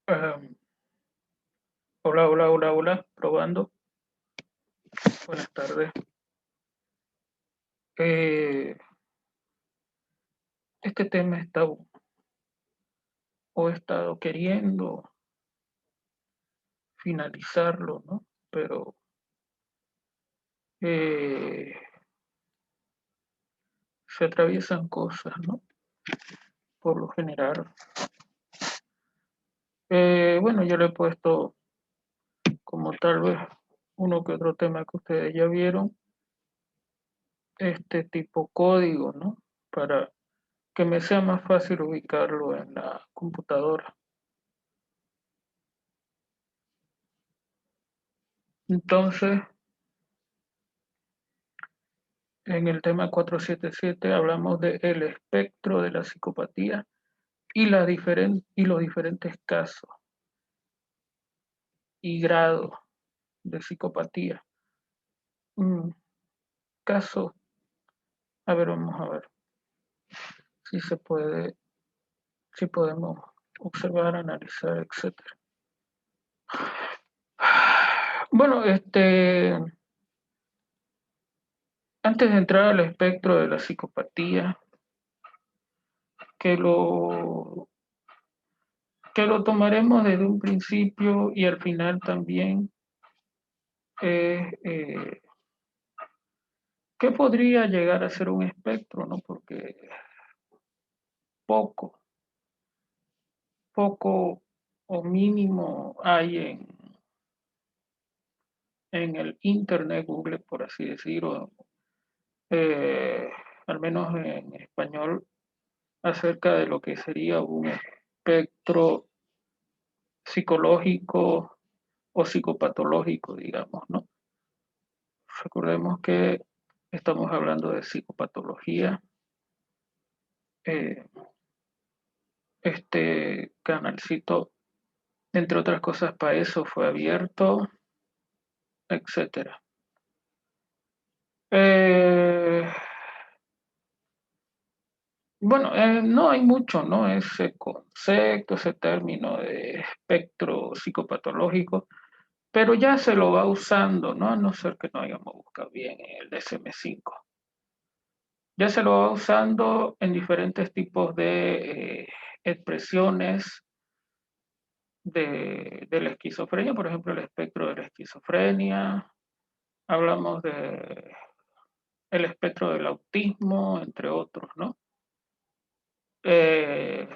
Am, hola, hola, hola, hola, probando. Buenas tardes. Eh, este tema he estado queriendo finalizarlo, ¿no? Pero eh, se atraviesan cosas, ¿no? Por lo general. Bueno, yo le he puesto como tal vez uno que otro tema que ustedes ya vieron, este tipo código, ¿no? Para que me sea más fácil ubicarlo en la computadora. Entonces, en el tema 477 hablamos del espectro de la psicopatía y los diferentes casos y grados de psicopatía. Un caso, a ver, vamos a ver si se puede, si podemos observar, analizar, etcétera. Bueno, antes de entrar al espectro de la psicopatía, que lo, que lo tomaremos desde un principio y al final también, es ¿qué podría llegar a ser un espectro, no? Porque poco, poco o mínimo hay en el Internet, Google, por así decirlo, eh, al menos en español, acerca de lo que sería un espectro psicológico o psicopatológico, digamos, ¿no? Recordemos que estamos hablando de psicopatología. eh, este canalcito, entre otras cosas, para eso fue abierto, etcétera. Eh, bueno, no hay mucho, ¿no? Ese concepto, ese término de espectro psicopatológico, pero ya se lo va usando, ¿no? A no ser que no hayamos buscado bien en el DSM-5. Ya se lo va usando en diferentes tipos de expresiones de la esquizofrenia, por ejemplo, el espectro de la esquizofrenia, hablamos de el espectro del autismo, entre otros, ¿no? Eh,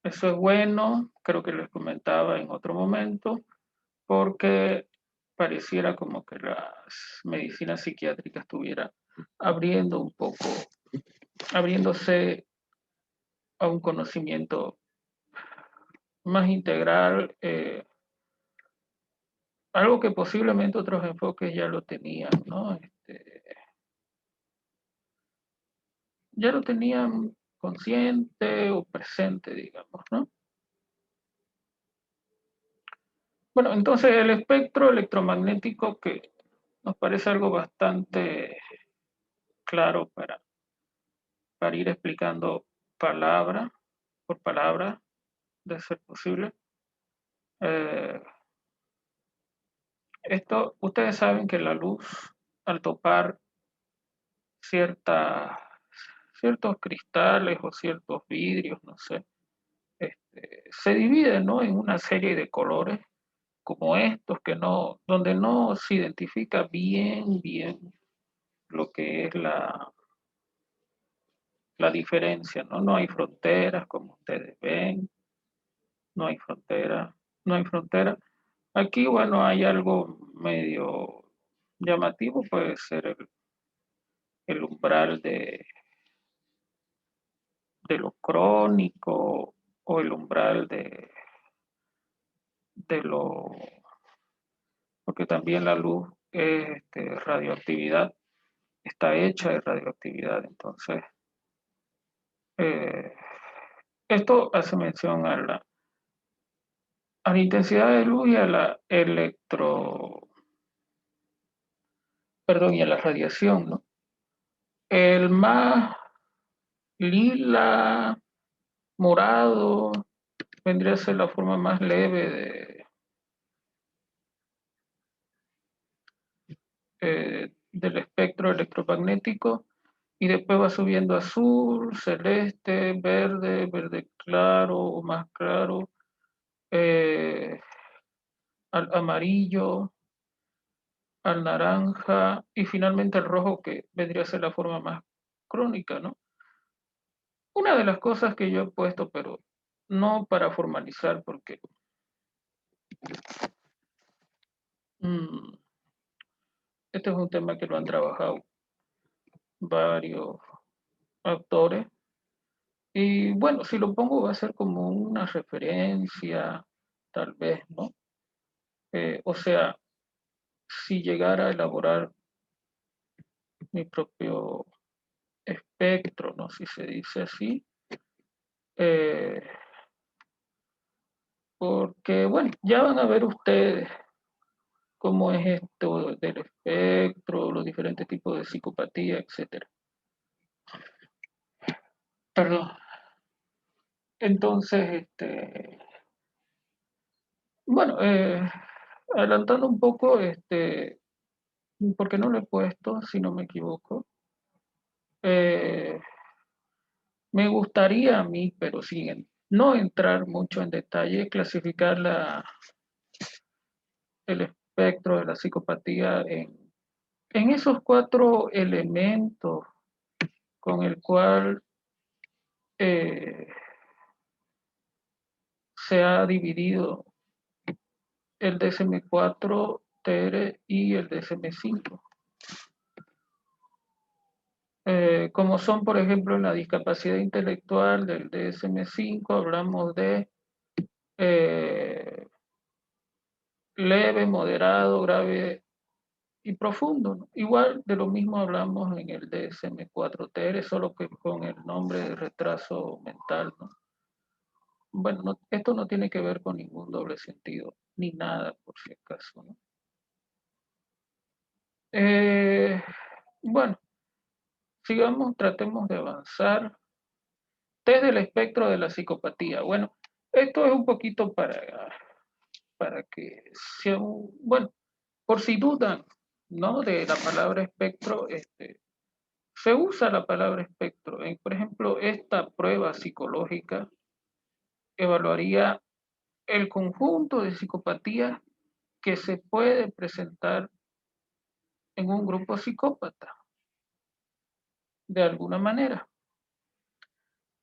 Eso es bueno, creo que les comentaba en otro momento, porque pareciera como que las medicinas psiquiátricas estuvieran abriendo un poco, abriéndose a un conocimiento más integral, algo que posiblemente otros enfoques ya lo tenían, ¿no? Ya lo tenían consciente o presente, digamos, ¿no? Bueno, entonces el espectro electromagnético, que nos parece algo bastante claro para ir explicando palabra por palabra, de ser posible. Eh, ustedes saben que la luz, al topar cierta, ciertos cristales o ciertos vidrios, no sé, se divide, ¿no? En una serie de colores como estos, donde no se identifica bien lo que es la diferencia, ¿no? No hay fronteras, como ustedes ven, no hay frontera, no hay frontera. Aquí, bueno, hay algo medio llamativo, puede ser el umbral de lo crónico o el umbral de lo, porque también la luz es radioactividad, está hecha de radioactividad, entonces eh, esto hace mención a la intensidad de luz y a la perdón, y a la radiación, ¿no? El más lila, morado, vendría a ser la forma más leve del espectro electromagnético, y después va subiendo azul, celeste, verde, verde claro o más claro, eh, al amarillo, al naranja y finalmente el rojo, que vendría a ser la forma más crónica, ¿no? Una de las cosas que yo he puesto, pero no para formalizar, porque mm, este es un tema que lo han trabajado varios autores, y bueno, si lo pongo va a ser como una referencia, tal vez, ¿no? O sea, si llegara a elaborar mi propio espectro, ¿no? Si se dice así, eh, porque bueno, ya van a ver ustedes cómo es esto del espectro, los diferentes tipos de psicopatía, etcétera. Perdón. Entonces, bueno, adelantando un poco, porque no lo he puesto, si no me equivoco, eh, me gustaría a mí, pero sin no entrar mucho en detalle, clasificar el espectro de la psicopatía en esos cuatro elementos con el cual eh, se ha dividido el DSM-4, TR y el DSM-5. Como son, por ejemplo, en la discapacidad intelectual del DSM-5, hablamos de eh, leve, moderado, grave y profundo, ¿no? Igual de lo mismo hablamos en el DSM-4-TR, solo que con el nombre de retraso mental, ¿no? Bueno, esto no tiene que ver con ningún doble sentido, ni nada, por si acaso, ¿no? Eh, bueno, sigamos, tratemos de avanzar. Test del espectro de la psicopatía. Bueno, esto es un poquito para que sea bueno, por si dudan, ¿no? De la palabra espectro, se usa la palabra espectro. Por ejemplo, esta prueba psicológica evaluaría el conjunto de psicopatías que se puede presentar en un grupo psicópata, de alguna manera.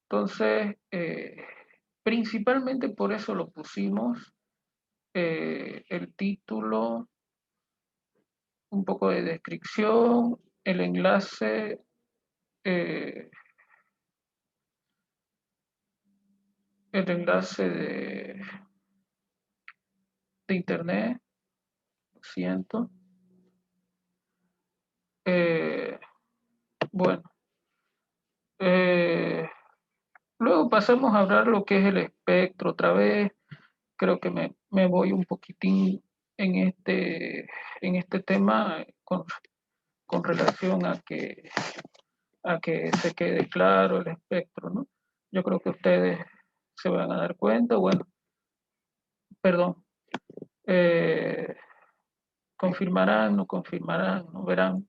Entonces, principalmente por eso lo pusimos, el título, un poco de descripción, eh, el enlace de internet, lo siento. Eh, bueno, eh, luego pasamos a hablar lo que es el espectro otra vez. Creo que me voy un poquitín en este tema con relación a que se quede claro el espectro, ¿no? Yo creo que ustedes se van a dar cuenta, bueno, perdón, eh, confirmarán, no confirmarán, no verán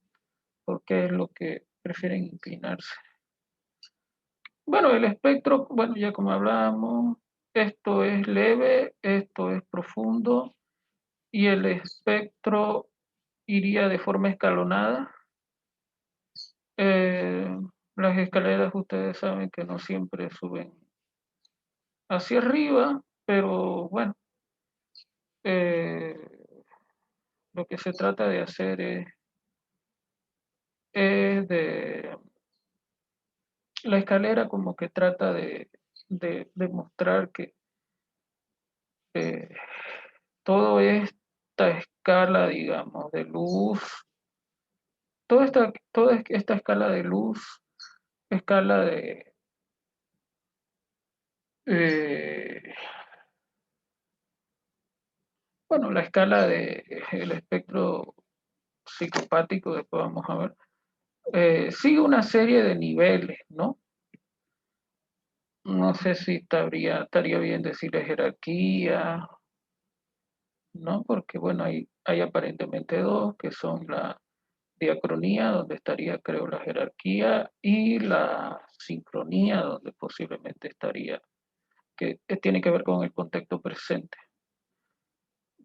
por qué es lo que prefieren inclinarse. Bueno, el espectro, bueno, ya como hablamos, esto es leve, esto es profundo, y el espectro iría de forma escalonada. Eh, las escaleras ustedes saben que no siempre suben hacia arriba, pero bueno, eh, lo que se trata de hacer es de la escalera como que trata de demostrar que eh, toda esta escala, digamos, de luz, toda esta escala de luz, escala eh, bueno, la escala de el espectro psicopático, después vamos a ver, sigue una serie de niveles, ¿no? no sé si estaría bien decirle jerarquía, ¿no? Porque, bueno, hay aparentemente dos, que son la diacronía, donde estaría, creo, la jerarquía, y la sincronía, donde posiblemente estaría, que tiene que ver con el contexto presente.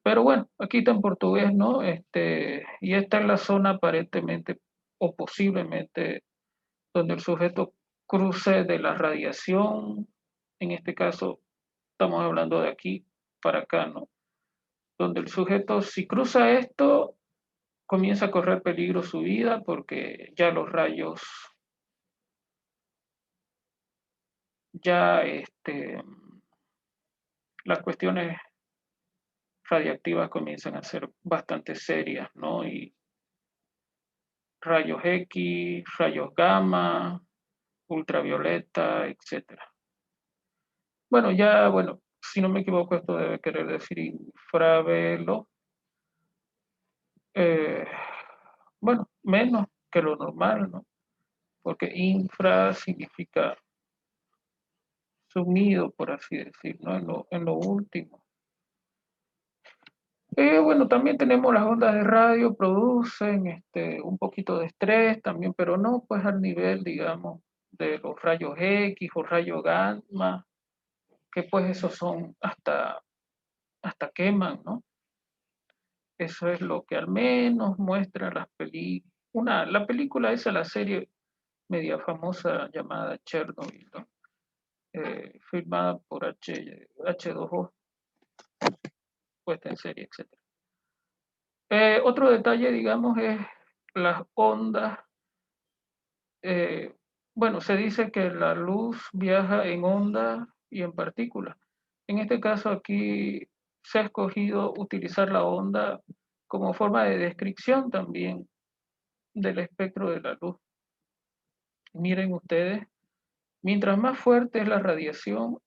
Pero bueno, aquí está en portugués, ¿no? Y esta es la zona aparentemente o posiblemente donde el sujeto cruce de la radiación, en este caso estamos hablando de aquí para acá, ¿no? Donde el sujeto, si cruza esto, comienza a correr peligro su vida porque ya los rayos, ya las cuestiones radiactivas comienzan a ser bastante serias, ¿no? Y rayos X, rayos gamma, ultravioleta, etcétera. Bueno, ya, bueno, si no me equivoco, esto debe querer decir infravelo. eh, bueno, menos que lo normal, ¿no? Porque infra significa sumido, por así decirlo, ¿no? En lo último. Bueno, también tenemos las ondas de radio, producen un poquito de estrés también, pero no pues al nivel, digamos, de los rayos X o rayos gamma, que pues esos son hasta queman, ¿no? Eso es lo que al menos muestra las películas. La película esa, la serie media famosa llamada Chernobyl, ¿no? Filmada por H2O, puesta en serie, etcétera. Otro detalle, digamos, es las ondas. eh, bueno, se dice que la luz viaja en onda y en partículas. En este caso aquí se ha escogido utilizar la onda como forma de descripción también del espectro de la luz. Miren ustedes, mientras más fuerte es la radiación,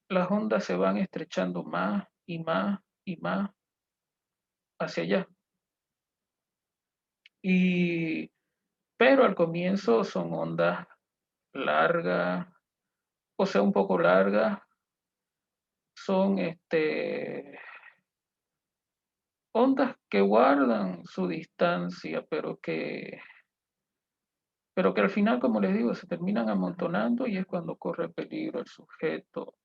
las ondas se van estrechando más y más y más hacia allá. Y, pero al comienzo son ondas largas, o sea, un poco largas, son ondas que guardan su distancia, pero que al final, como les digo, se terminan amontonando y es cuando corre peligro el sujeto,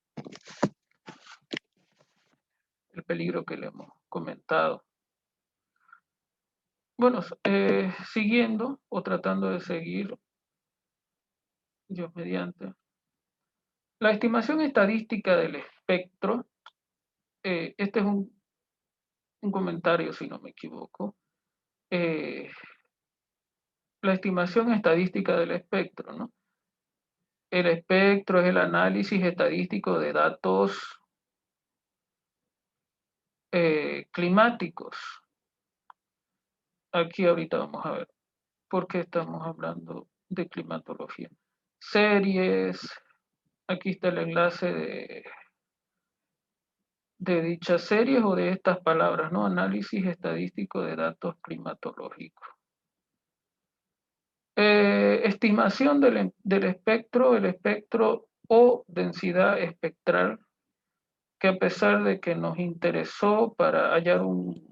el peligro que le hemos comentado. Bueno, siguiendo o tratando de seguir, Dios mediante, la estimación estadística del espectro, este es un comentario si no me equivoco, eh, la estimación estadística del espectro, ¿no? El espectro es el análisis estadístico de datos climáticos. Aquí ahorita vamos a ver por qué estamos hablando de climatología. Series, aquí está el enlace de dichas series o de estas palabras, ¿no? Análisis estadístico de datos climatológicos. Estimación del espectro, el espectro o densidad espectral, que a pesar de que nos interesó para hallar un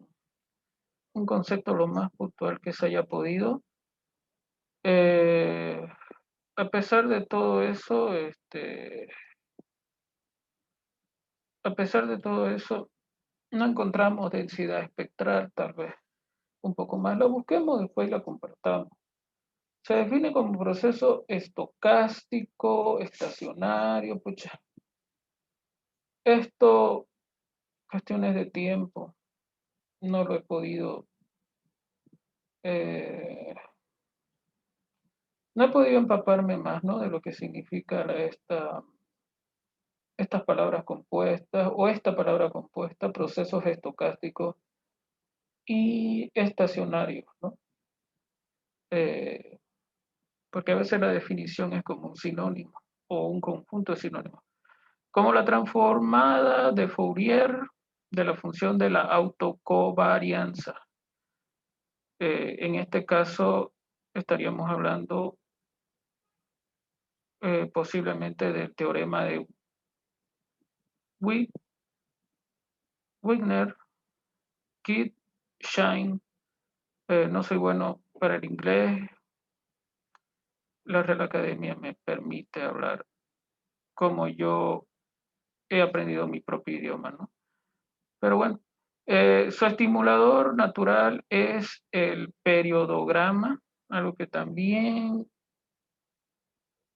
concepto lo más puntual que se haya podido, eh, a pesar de todo eso, a pesar de todo eso, no encontramos densidad espectral, tal vez un poco más. La busquemos, después la compartamos. Se define como proceso estocástico, estacionario, pucha. Esto, cuestiones de tiempo, no lo he podido, eh, no he podido empaparme más, ¿no? De lo que significa estas palabras compuestas o esta palabra compuesta, procesos estocásticos y estacionarios, ¿no? Eh, porque a veces la definición es como un sinónimo o un conjunto de sinónimos. Como la transformada de Fourier de la función de la autocovarianza. En este caso estaríamos hablando posiblemente del teorema de Wigner, Kidd, Shine. No soy bueno para el inglés. La Real Academia me permite hablar como yo he aprendido mi propio idioma, ¿no? Pero bueno, su estimulador natural es el periodograma, algo que también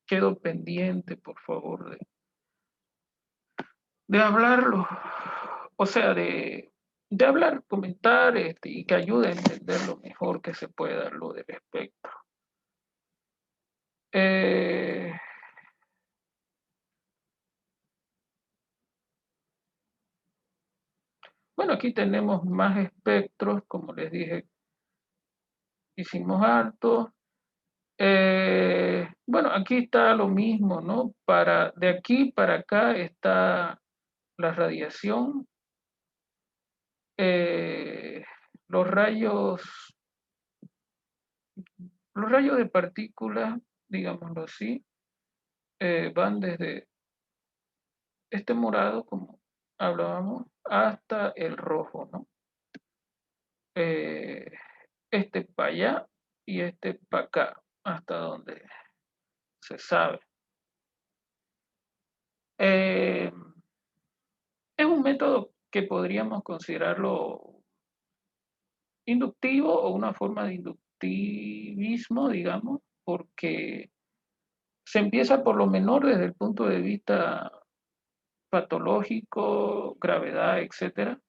quedo pendiente, por favor, de hablarlo, o sea, de hablar, comentar y que ayude a entender lo mejor que se pueda lo del espectro. Eh, bueno, aquí tenemos más espectros, como les dije, hicimos harto. Bueno, aquí está lo mismo, ¿no? De aquí para acá está la radiación, eh, los rayos, los rayos de partículas, digámoslo así, van desde este morado, como hablábamos, hasta el rojo, ¿no? Eh, este para allá y este para acá, hasta donde se sabe. Eh, es un método que podríamos considerarlo inductivo o una forma de inductivismo, digamos, porque se empieza por lo menor desde el punto de vista patológico, gravedad, etcétera,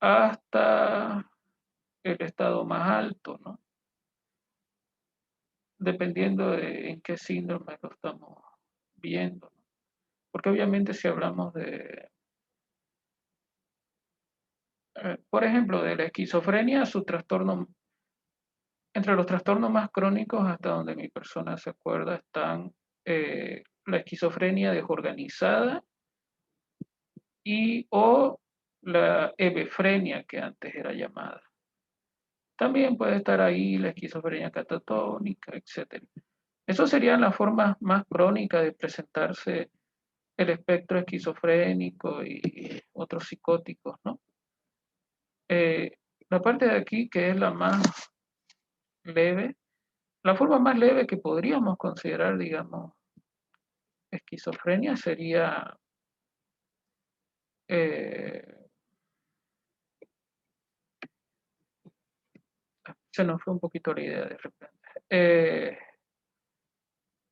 hasta el estado más alto, ¿no? Dependiendo de en qué síndrome lo estamos viendo, ¿no? Porque obviamente si hablamos por ejemplo, de la esquizofrenia, su trastorno, entre los trastornos más crónicos, hasta donde mi persona se acuerda, están la esquizofrenia desorganizada y o la hebefrenia, que antes era llamada. También puede estar ahí la esquizofrenia catatónica, etc. Eso serían las formas más crónicas de presentarse el espectro esquizofrénico y otros psicóticos, ¿no? Eh, la parte de aquí, que es la más leve, la forma más leve que podríamos considerar, digamos, esquizofrenia sería, eh, se nos fue un poquito la idea de repente.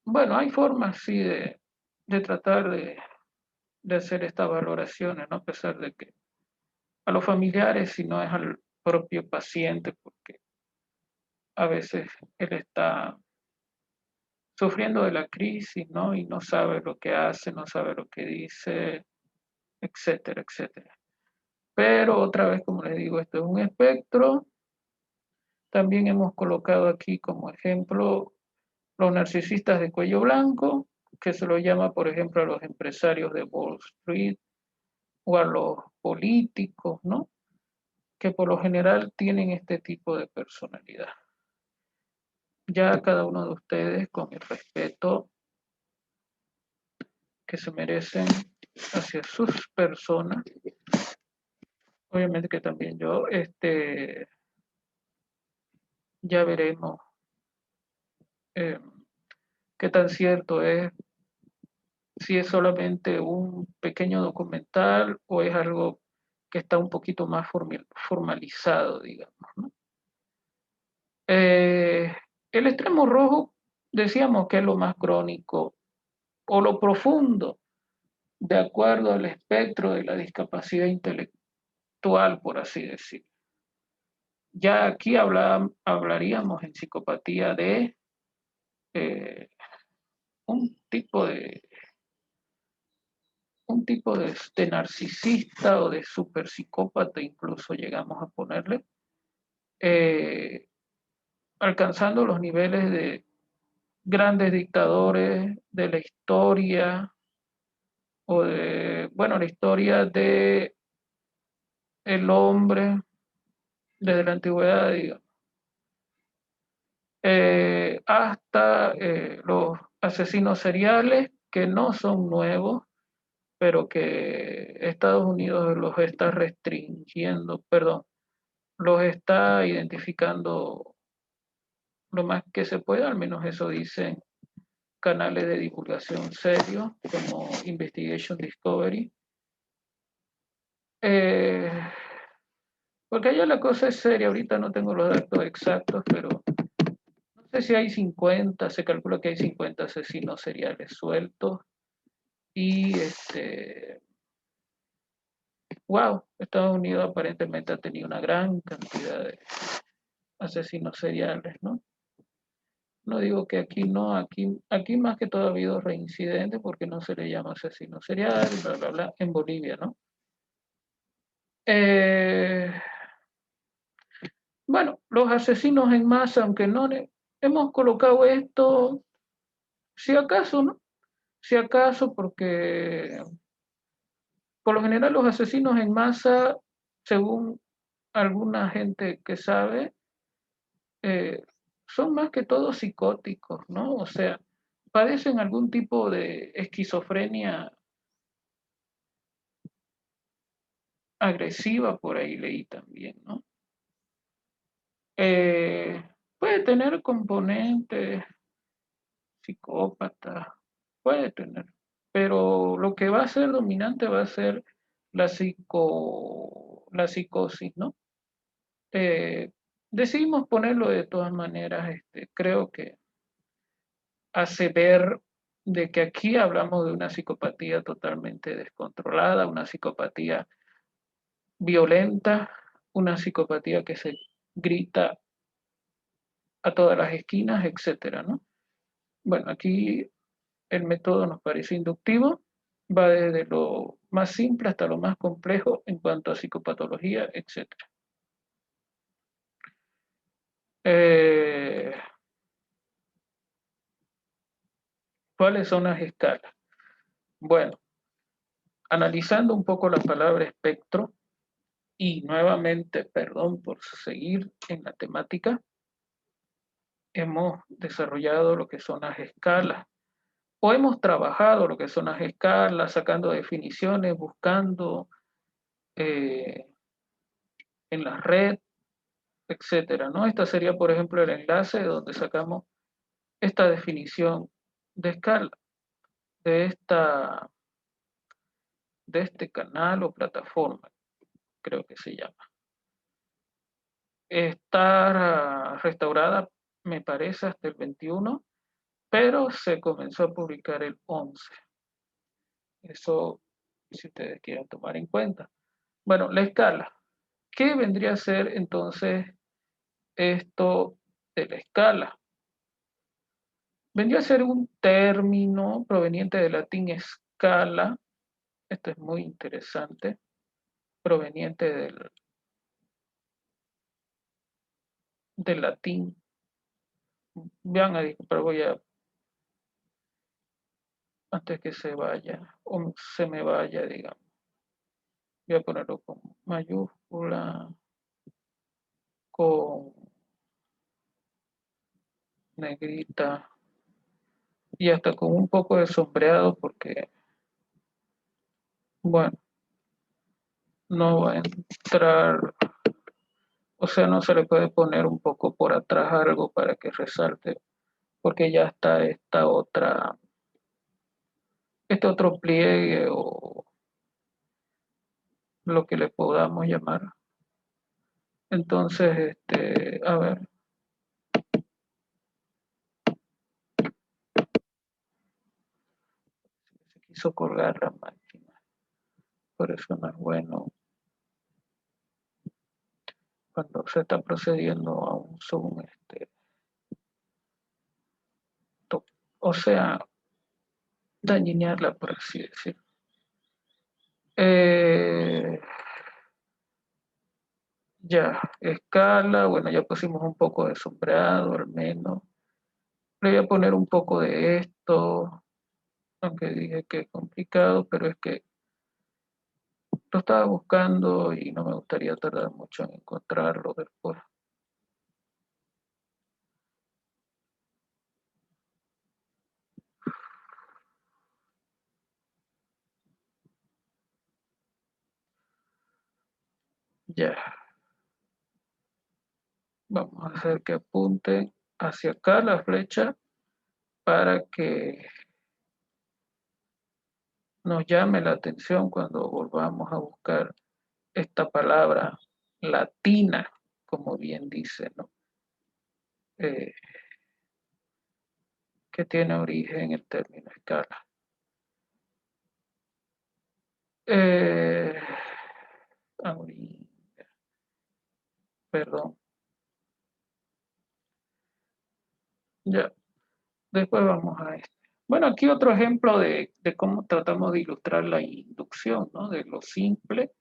Bueno, hay formas, sí, de tratar de hacer estas valoraciones, ¿no? A pesar de que a los familiares, si no es al propio paciente, porque a veces él está sufriendo de la crisis, ¿no? Y no sabe lo que hace, no sabe lo que dice, etcétera, etcétera. Pero otra vez, como les digo, esto es un espectro. También hemos colocado aquí como ejemplo los narcisistas de cuello blanco, que se lo llama, por ejemplo, a los empresarios de Wall Street o a los políticos, ¿no? Que por lo general tienen este tipo de personalidad. Ya cada uno de ustedes, con el respeto que se merecen hacia sus personas, obviamente que también yo, ya veremos eh, qué tan cierto es, si es solamente un pequeño documental o es algo que está un poquito más formalizado, digamos, ¿no? Eh, el extremo rojo, decíamos que es lo más crónico o lo profundo, de acuerdo al espectro de la discapacidad intelectual, por así decirlo. Ya aquí hablaríamos en psicopatía de eh, un tipo de de narcisista o de superpsicópata, incluso llegamos a ponerle, eh, alcanzando los niveles de grandes dictadores de la historia o de, bueno, la historia de el hombre desde la antigüedad, digamos, hasta los asesinos seriales que no son nuevos, pero que Estados Unidos los está restringiendo, perdón, los está identificando lo más que se pueda, al menos eso dicen canales de divulgación serios como Investigation Discovery. Eh, Porque allá la cosa es seria, ahorita no tengo los datos exactos, pero no sé si hay 50, se calcula que hay 50 asesinos seriales sueltos y wow, Estados Unidos aparentemente ha tenido una gran cantidad de asesinos seriales, ¿no? No digo que aquí no, aquí más que todo ha habido reincidentes porque no se le llama asesino serial, bla, bla, bla, en Bolivia, ¿no? Eh, bueno, los asesinos en masa, aunque no hemos colocado esto, si acaso, ¿no? Si acaso, porque por lo general los asesinos en masa, según alguna gente que sabe, eh, son más que todo psicóticos, ¿no? O sea, padecen algún tipo de esquizofrenia agresiva, por ahí leí también, ¿no? Eh, Puede tener componentes psicópatas, puede tener, pero lo que va a ser dominante va a ser la psicosis, ¿no? Eh, Decidimos ponerlo de todas maneras, creo que hace ver de que aquí hablamos de una psicopatía totalmente descontrolada, una psicopatía violenta, una psicopatía que se grita a todas las esquinas, etcétera, ¿no? Bueno, aquí el método nos parece inductivo, va desde lo más simple hasta lo más complejo en cuanto a psicopatología, etcétera. Eh, ¿Cuáles son las escalas? Bueno, analizando un poco la palabra espectro, y nuevamente, perdón por seguir en la temática, hemos desarrollado lo que son las escalas, o hemos trabajado lo que son las escalas, sacando definiciones, buscando eh, en la red, etcétera, ¿no? Esta sería, por ejemplo, el enlace donde sacamos esta definición de escala, de, esta, de este canal o plataforma, creo que se llama. Está restaurada, me parece, hasta el 21, pero se comenzó a publicar el 11. Eso, si ustedes quieren tomar en cuenta. Bueno, la escala. ¿Qué vendría a ser entonces esto de la escala? Vendría a ser un término proveniente del latín escala. Esto es muy interesante, proveniente del latín. Vean a disculpar, voy a, antes que se vaya, o se me vaya, digamos. Voy a ponerlo con mayúscula, con negrita y hasta con un poco de sombreado porque, bueno, no va a entrar, o sea, no se le puede poner un poco por atrás algo para que resalte, porque ya está este otro pliegue o lo que le podamos llamar. Entonces, a ver, se quiso colgar la máquina, por eso no es bueno cuando se está procediendo a un zoom, o sea, dañinearla, por así decirlo. Eh, ya, escala, bueno, ya pusimos un poco de sombreado al menos. Le voy a poner un poco de esto, aunque dije que es complicado, pero es que lo estaba buscando y no me gustaría tardar mucho en encontrarlo después. Ya. Vamos a hacer que apunten hacia acá la flecha para que nos llame la atención cuando volvamos a buscar esta palabra latina, como bien dice, ¿no? Eh, que tiene origen en el término escala. Eh, perdón. Ya, después vamos a esto. Bueno, aquí otro ejemplo de cómo tratamos de ilustrar la inducción, ¿no? De lo simple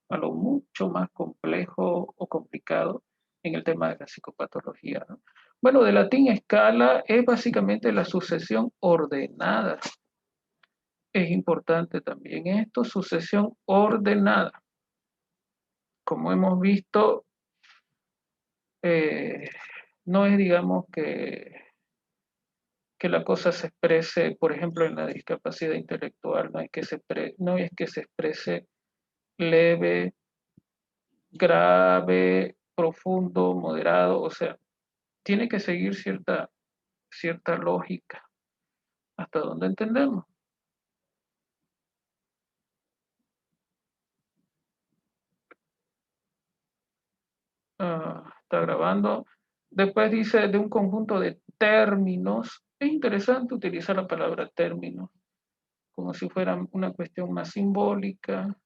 a lo mucho más complejo o complicado en el tema de la psicopatología, ¿no? Bueno, de latín escala es básicamente la sucesión ordenada. Es importante también esto, sucesión ordenada. Como hemos visto, eh, no es, digamos, que la cosa se exprese, por ejemplo, en la discapacidad intelectual, no es que se exprese leve, grave, profundo, moderado, o sea, tiene que seguir cierta lógica, hasta donde entendemos. Está grabando. Después dice de un conjunto de términos. Es interesante utilizar la palabra términos como si fuera una cuestión más simbólica,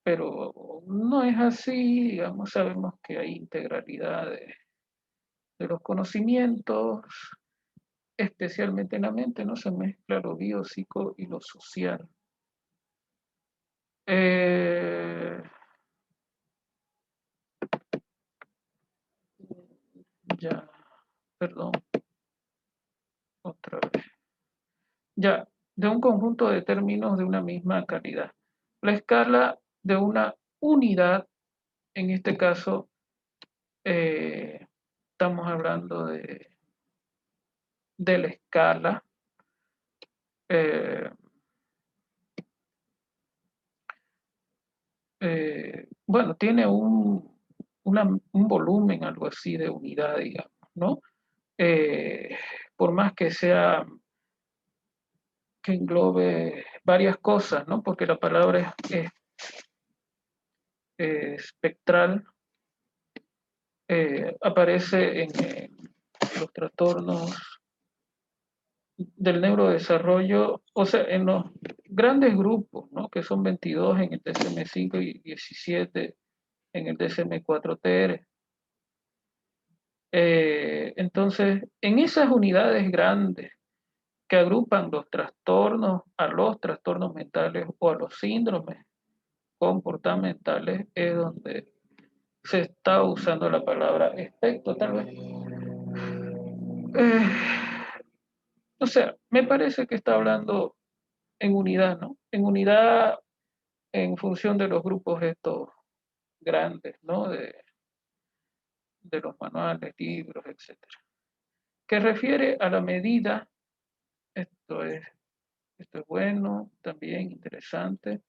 pero no es así, digamos, sabemos que hay integralidad de los conocimientos, especialmente en la mente, no se mezcla lo biopsico y lo social. Eh, ya, perdón, otra vez. Ya, de un conjunto de términos de una misma calidad. La escala de una unidad, en este caso, estamos hablando de la escala. eh, bueno, tiene un volumen, algo así, de unidad, digamos, ¿no? Eh, por más que sea, que englobe varias cosas, ¿no? Porque la palabra es espectral, aparece en los trastornos del neurodesarrollo, o sea, en los grandes grupos, ¿no? Que son 22 en el DSM-5 y 17 en el DSM-4-TR. Entonces, en esas unidades grandes que agrupan los trastornos a los trastornos mentales o a los síndromes comportamentales, es donde se está usando la palabra espectro, tal vez. Eh, o sea, me parece que está hablando en unidad, ¿no? En unidad en función de los grupos estos grandes, ¿no? De los manuales, libros, etcétera. Que refiere a la medida, esto es, esto es bueno, también interesante,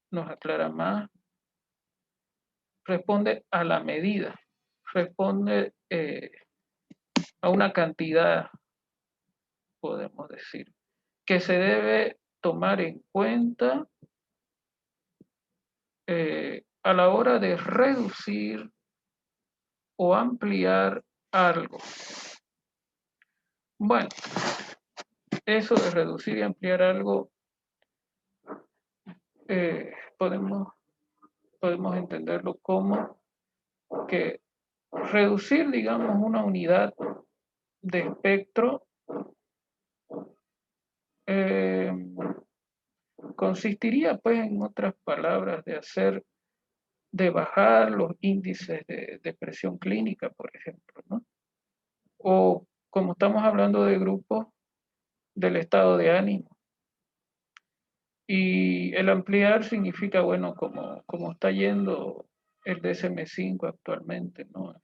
nos aclara más, responde a la medida, responde a una cantidad, podemos decir, que se debe tomar en cuenta a la hora de reducir o ampliar algo. Bueno, eso de reducir y ampliar algo, eh, podemos, podemos entenderlo como que reducir, digamos, una unidad de espectro eh, consistiría, pues, en otras palabras, de bajar los índices de presión clínica, por ejemplo, ¿no? O como estamos hablando de grupos, del estado de ánimo. Y el ampliar significa, bueno, como está yendo el DSM-5 actualmente, ¿no?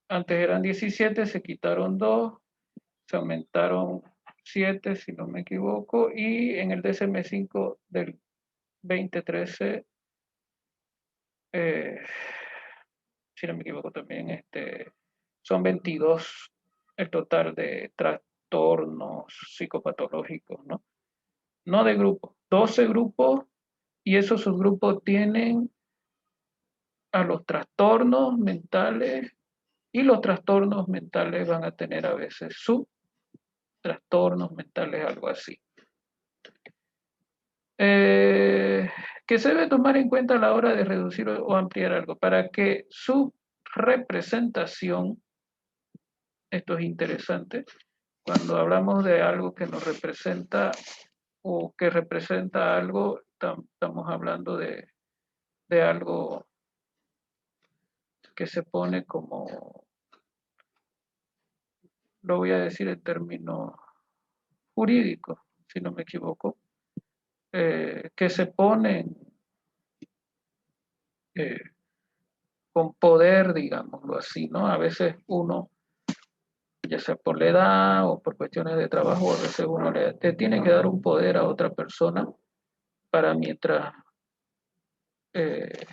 Antes eran 17, se quitaron 2, se aumentaron 7, si no me equivoco, y en el DSM-5 del 2013 eh, si no me equivoco también, son 22 el total de trastornos psicopatológicos, ¿no? No de grupos, 12 grupos, y esos subgrupos tienen a los trastornos mentales, y los trastornos mentales van a tener a veces subtrastornos mentales, algo así. Eh, que se debe tomar en cuenta a la hora de reducir o ampliar algo para que su representación, esto es interesante, cuando hablamos de algo que nos representa o que representa algo, estamos hablando de algo que se pone como, lo voy a decir en términos jurídicos, si no me equivoco, que se ponen eh, con poder, digámoslo así, ¿no? A veces uno, ya sea por la edad o por cuestiones de trabajo, a veces uno te tiene que dar un poder a otra persona para mientras, eh,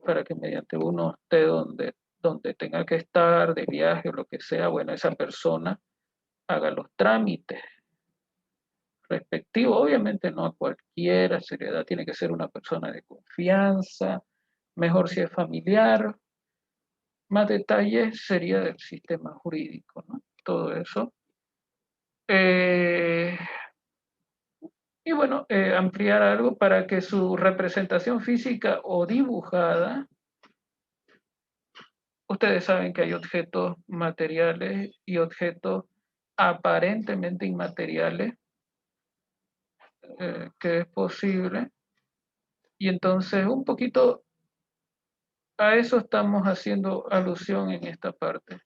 para que mediante uno esté donde tenga que estar, de viaje o lo que sea, bueno, esa persona haga los trámites respectivos. Obviamente no a cualquiera se le da, tiene que ser una persona de confianza, mejor si es familiar. Más detalles sería del sistema jurídico, ¿no? Todo eso. Eh, y bueno, ampliar algo para que su representación física o dibujada, ustedes saben que hay objetos materiales y objetos aparentemente inmateriales, que es posible. Y entonces un poquito a eso estamos haciendo alusión en esta parte.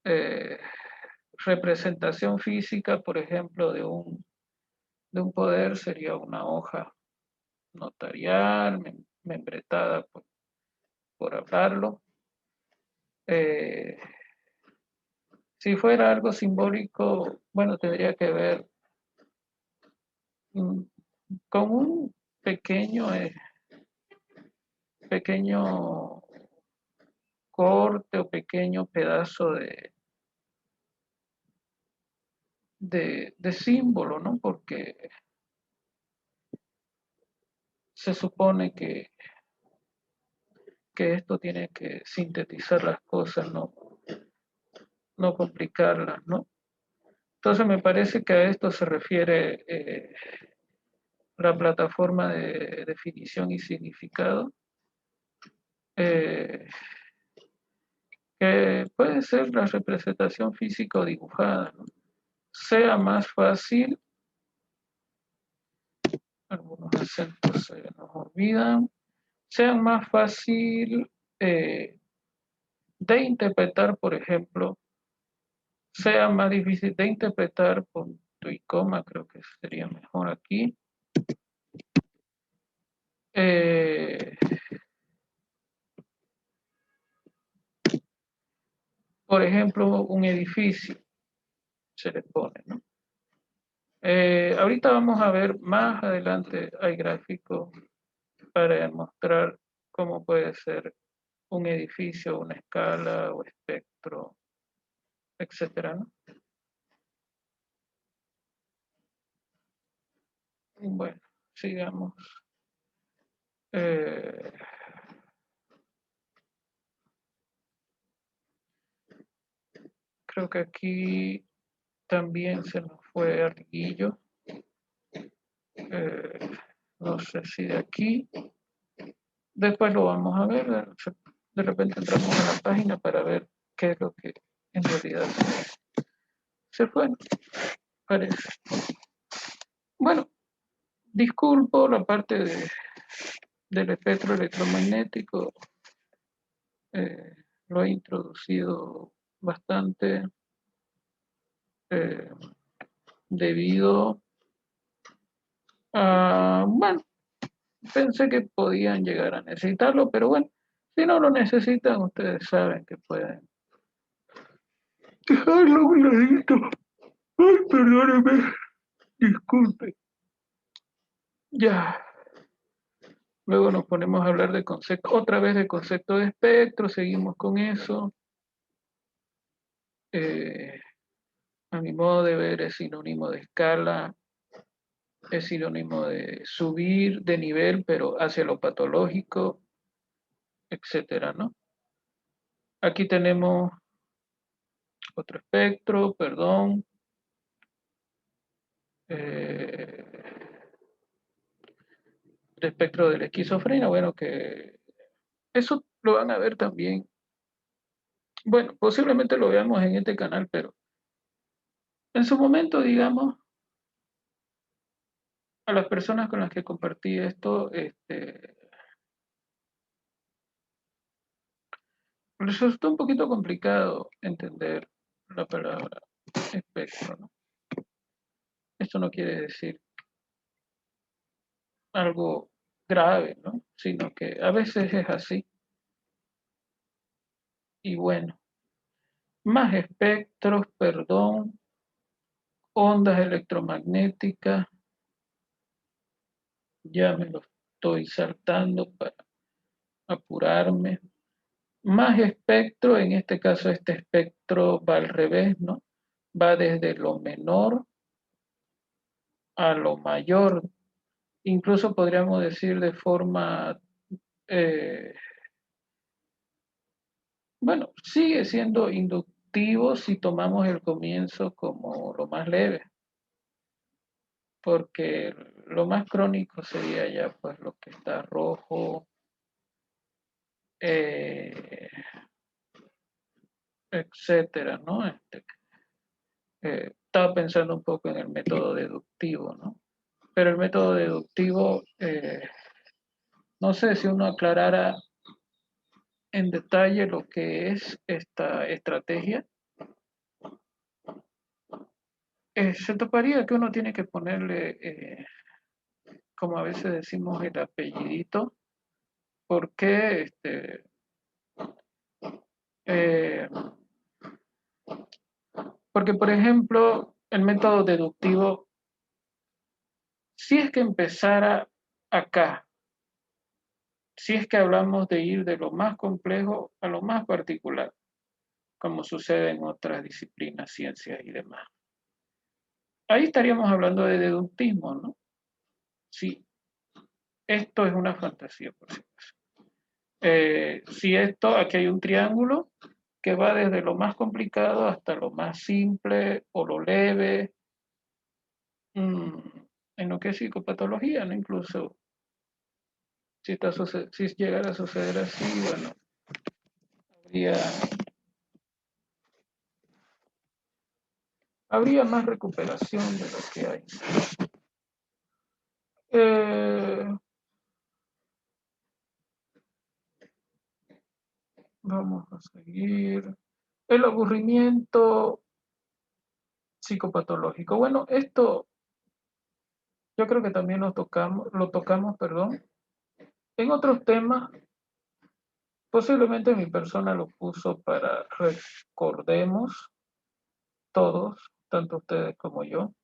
Eh, representación física, por ejemplo, de un poder sería una hoja notarial, membretada por hablarlo. Eh, si fuera algo simbólico, bueno, tendría que ver mm, con un pequeño corte o pequeño pedazo de símbolo, ¿no? Porque se supone que esto tiene que sintetizar las cosas, no complicarlas, ¿no? Entonces me parece que a esto se refiere la plataforma de definición y significado, eh, que puede ser la representación física o dibujada, ¿no? Sea más fácil, algunos acentos se nos olvidan, sea más fácil de interpretar, por ejemplo, sea más difícil de interpretar, punto y coma, creo que sería mejor aquí. Eh, por ejemplo, un edificio se le pone, ¿no? Ahorita vamos a ver más adelante, hay gráficos para demostrar cómo puede ser un edificio, una escala o espectro, etcétera, ¿no? Bueno, sigamos. Eh, creo que aquí también se nos fue Arguillo. Eh, no sé si de aquí. Después lo vamos a ver. De repente entramos a la página para ver qué es lo que en realidad se fue, parece. Bueno, disculpo la parte del espectro electromagnético. eh, lo he introducido bastante eh, debido a, bueno, pensé que podían llegar a necesitarlo, pero bueno, si no lo necesitan, ustedes saben que pueden dejarlo a un ladito. Ay, perdóneme, disculpe. Ya, Luego nos ponemos a hablar de concepto, otra vez de concepto de espectro, seguimos con eso. A mi modo de ver es sinónimo de escala, es sinónimo de subir de nivel, pero hacia lo patológico, etcétera, ¿no? Aquí tenemos otro espectro, perdón. El espectro de la esquizofrenia, bueno, que eso lo van a ver también. Bueno, posiblemente lo veamos en este canal, pero en su momento, digamos, a las personas con las que compartí esto, les resultó un poquito complicado entender la palabra espectro, ¿no? Esto no quiere decir algo grave, ¿no? Sino que a veces es así. Y bueno, más espectros, perdón, ondas electromagnéticas, ya me lo estoy saltando para apurarme. Más espectro, en este caso este espectro va al revés, ¿no? Va desde lo menor a lo mayor, incluso podríamos decir de forma, eh, bueno, sigue siendo inductivo si tomamos el comienzo como lo más leve, porque lo más crónico sería ya pues lo que está rojo, eh, etcétera, ¿no? Estaba pensando un poco en el método deductivo, ¿no? Pero el método deductivo, no sé si uno aclarara en detalle lo que es esta estrategia, se toparía que uno tiene que ponerle, como a veces decimos, el apellidito, porque, eh, porque por ejemplo, el método deductivo, si es que empezara acá, si es que hablamos de ir de lo más complejo a lo más particular, como sucede en otras disciplinas, ciencias y demás. Ahí estaríamos hablando de deductismo, ¿no? Sí, esto es una fantasía, por supuesto. Si esto, aquí hay un triángulo que va desde lo más complicado hasta lo más simple o lo leve, mm, en lo que es psicopatología, ¿no? Incluso si llegara a suceder así, bueno, habría, habría más recuperación de lo que hay. Eh, Vamos a seguir. El aburrimiento psicopatológico. Bueno, esto yo creo que también lo tocamos, perdón, en otros temas. Posiblemente mi persona lo puso para recordemos todos, tanto ustedes como yo,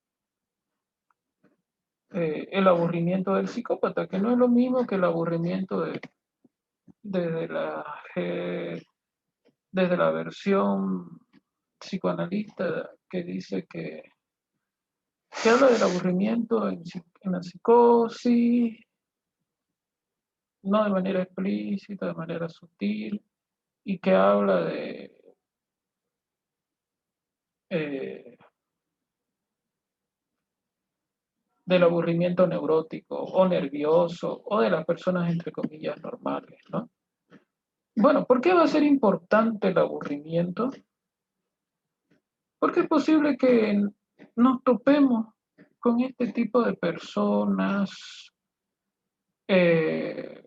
el aburrimiento del psicópata, que no es lo mismo que el aburrimiento desde desde la versión psicoanalista que dice que habla del aburrimiento en la psicosis, no de manera explícita, de manera sutil, y que habla eh, del aburrimiento neurótico o nervioso o de las personas entre comillas normales, ¿no? Bueno, ¿por qué va a ser importante el aburrimiento? Porque es posible que nos topemos con este tipo de personas eh,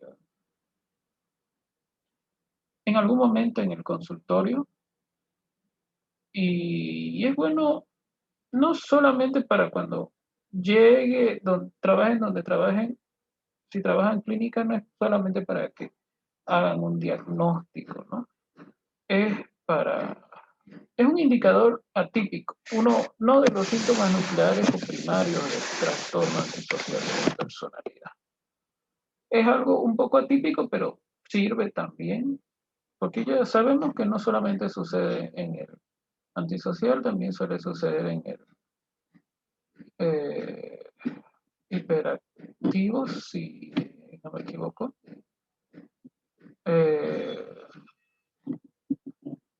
en algún momento en el consultorio y es bueno no solamente para cuando llegue, donde trabajen, si trabajan en clínica, no es solamente para que hagan un diagnóstico, ¿no? Es para, es un indicador atípico, uno no de los síntomas nucleares o primarios del trastorno antisocial de la personalidad. Es algo un poco atípico, pero sirve también, porque ya sabemos que no solamente sucede en el antisocial, también suele suceder en el eh, hiperactivo, si no me equivoco. Eh,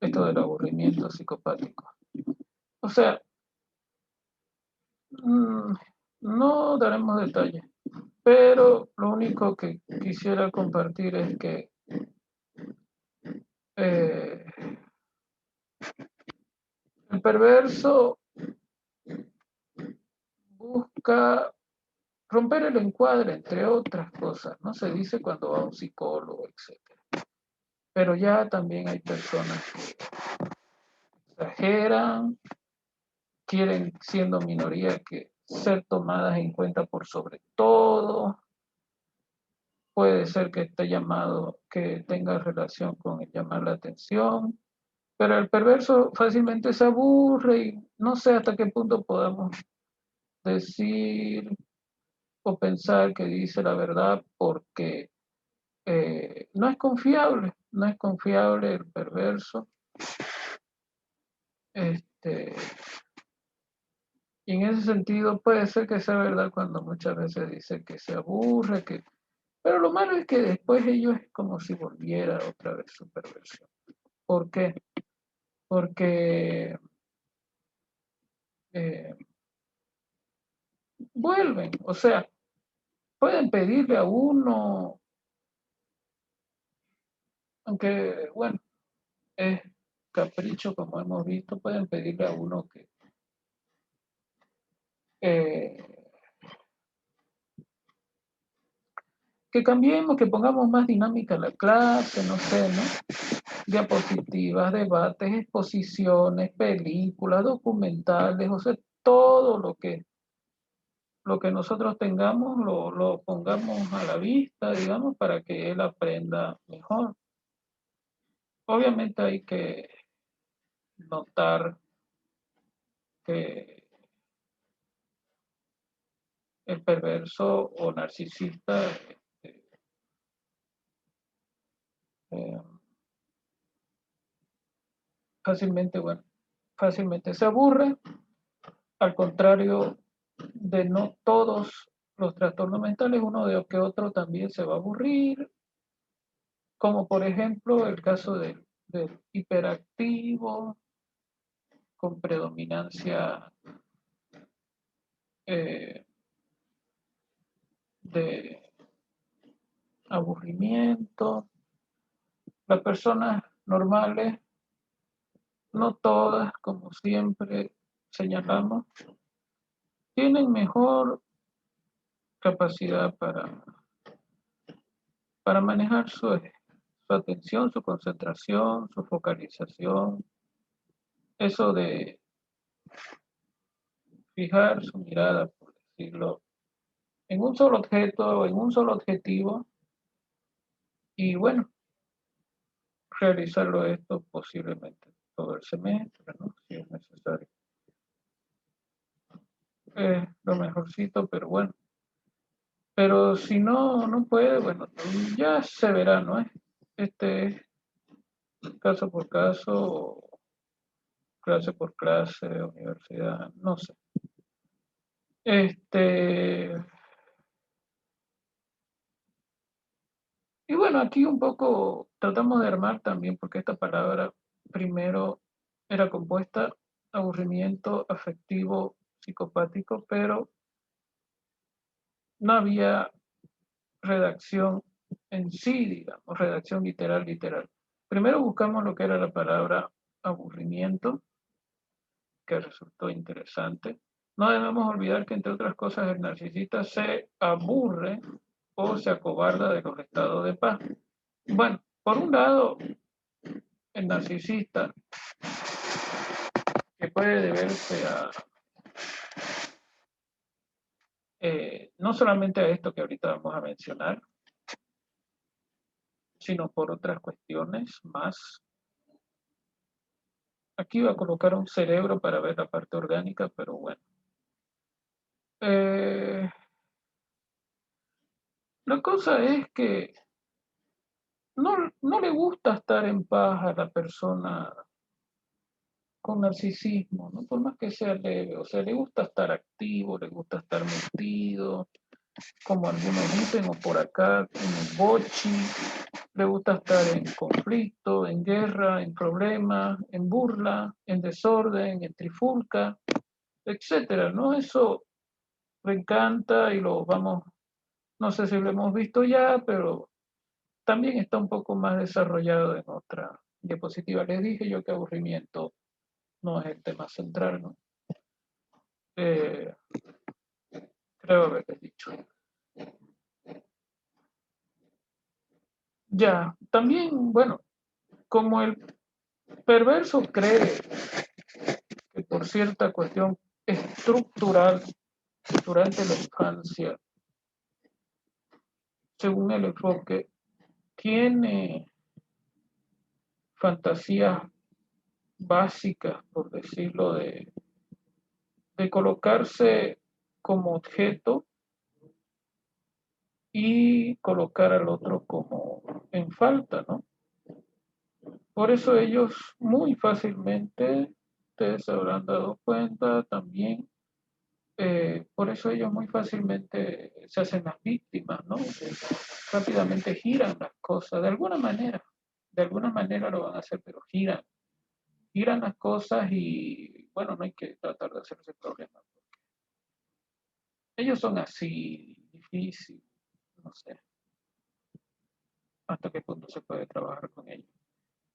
esto del aburrimiento psicopático. O sea, no daremos detalles, pero lo único que quisiera compartir es que eh, el perverso busca romper el encuadre, entre otras cosas, ¿no? Se dice cuando va a un psicólogo, etcétera. Pero ya también hay personas que exageran, quieren, siendo minoría, que ser tomadas en cuenta por sobre todo. Puede ser que esté llamado, que tenga relación con el llamar la atención, pero el perverso fácilmente se aburre y no sé hasta qué punto podamos decir o pensar que dice la verdad porque no es confiable, no es confiable el perverso. Este, y en ese sentido puede ser que sea verdad cuando muchas veces dice que se aburre, que, pero lo malo es que después ellos es como si volviera otra vez su perversión. ¿Por qué? Porque eh, vuelven, o sea, pueden pedirle a uno, aunque bueno, es capricho como hemos visto, pueden pedirle a uno eh, que cambiemos, que pongamos más dinámica la clase, no sé, ¿no? Diapositivas, debates, exposiciones, películas, documentales, o sea, todo lo que nosotros tengamos lo pongamos a la vista, digamos, para que él aprenda mejor. Obviamente hay que notar que el perverso o narcisista eh, fácilmente, bueno, fácilmente se aburre, al contrario de no todos los trastornos mentales, uno de que otro también se va a aburrir, como por ejemplo el caso del hiperactivo con predominancia eh, de aburrimiento. Las personas normales, no todas, como siempre señalamos, tienen mejor capacidad para manejar su atención, su concentración, su focalización, eso de fijar su mirada, por decirlo, en un solo objeto, en un solo objetivo, y bueno, realizarlo esto posiblemente todo el semestre, ¿no? Si es necesario. Es lo mejorcito, pero bueno. Pero si no, no puede, bueno, ya se verá, ¿no? Este es caso por caso, clase por clase, universidad, no sé. Este, y bueno, aquí un poco tratamos de armar también, porque esta palabra primero era compuesta aburrimiento afectivo psicopático, pero no había redacción en sí, digamos, redacción literal, literal. Primero buscamos lo que era la palabra aburrimiento, que resultó interesante. No debemos olvidar que, entre otras cosas, el narcisista se aburre o se acobarda de los estados de paz. Bueno, por un lado, el narcisista, que puede deberse a no solamente a esto que ahorita vamos a mencionar, sino por otras cuestiones más. Aquí va a colocar un cerebro para ver la parte orgánica, pero bueno. Eh, La cosa es que no le gusta estar en paz a la persona con narcisismo, ¿no? Por más que sea leve, o sea, le gusta estar activo, le gusta estar metido, como algunos dicen, o por acá en el bochi, le gusta estar en conflicto, en guerra, en problemas, en burla, en desorden, en trifulca, etcétera, ¿no? Eso me encanta y lo vamos, no sé si lo hemos visto ya, pero también está un poco más desarrollado en otra diapositiva. Les dije yo que aburrimiento no es el tema central, ¿no? Eh, creo haberles dicho. Ya, también, bueno, como el perverso cree que por cierta cuestión estructural durante la infancia, según el enfoque, tiene fantasías básicas, por decirlo, de colocarse como objeto y colocar al otro como en falta, ¿no? Por eso ellos muy fácilmente, ustedes se habrán dado cuenta también, por eso ellos muy fácilmente se hacen las víctimas, ¿no? Rápidamente giran las cosas, de alguna manera lo van a hacer, pero giran las cosas y bueno, no hay que tratar de hacerse problema. Ellos son así, difícil, no sé hasta qué punto se puede trabajar con ellos.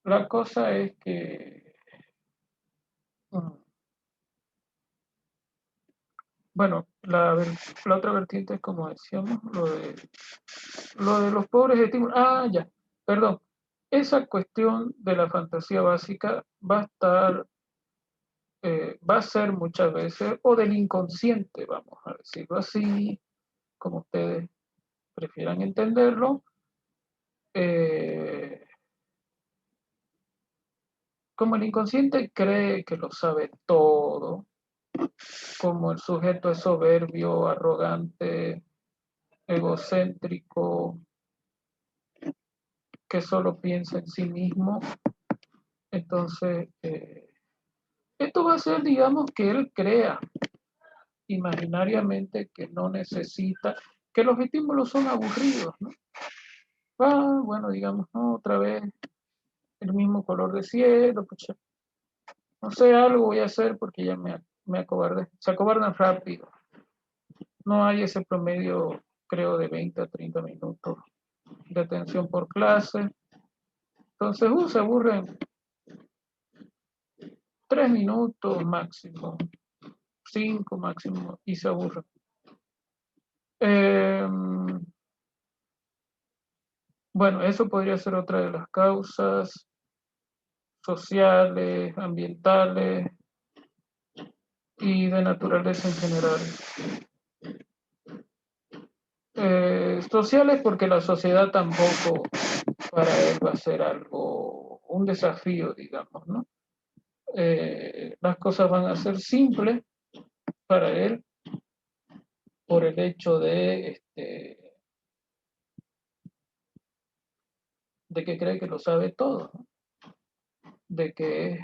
La cosa es que, mm, bueno, la otra vertiente es como decíamos, lo de los pobres estímulos. Ah, ya, perdón. Esa cuestión de la fantasía básica va a estar, va a ser muchas veces, o del inconsciente, vamos a decirlo así, como ustedes prefieran entenderlo, eh, como el inconsciente cree que lo sabe todo, como el sujeto es soberbio, arrogante, egocéntrico, que solo piensa en sí mismo, entonces esto va a ser, digamos, que él crea imaginariamente que no necesita, que los estímulos son aburridos, ¿no? Ah, bueno, digamos, ¿no? Otra vez el mismo color de cielo, pucha, no sé, algo voy a hacer porque ya me acobardé. Se acobardan rápido. No hay ese promedio, creo, de 20 a 30 minutos de atención por clase. Entonces, se aburren 3 minutos máximo, 5 máximo, y se aburren. Eh, bueno, eso podría ser otra de las causas sociales, ambientales y de naturaleza en general. Sociales porque la sociedad tampoco para él va a ser algo, un desafío, digamos, ¿no? Las cosas van a ser simples para él por el hecho de que cree que lo sabe todo, ¿no? De que es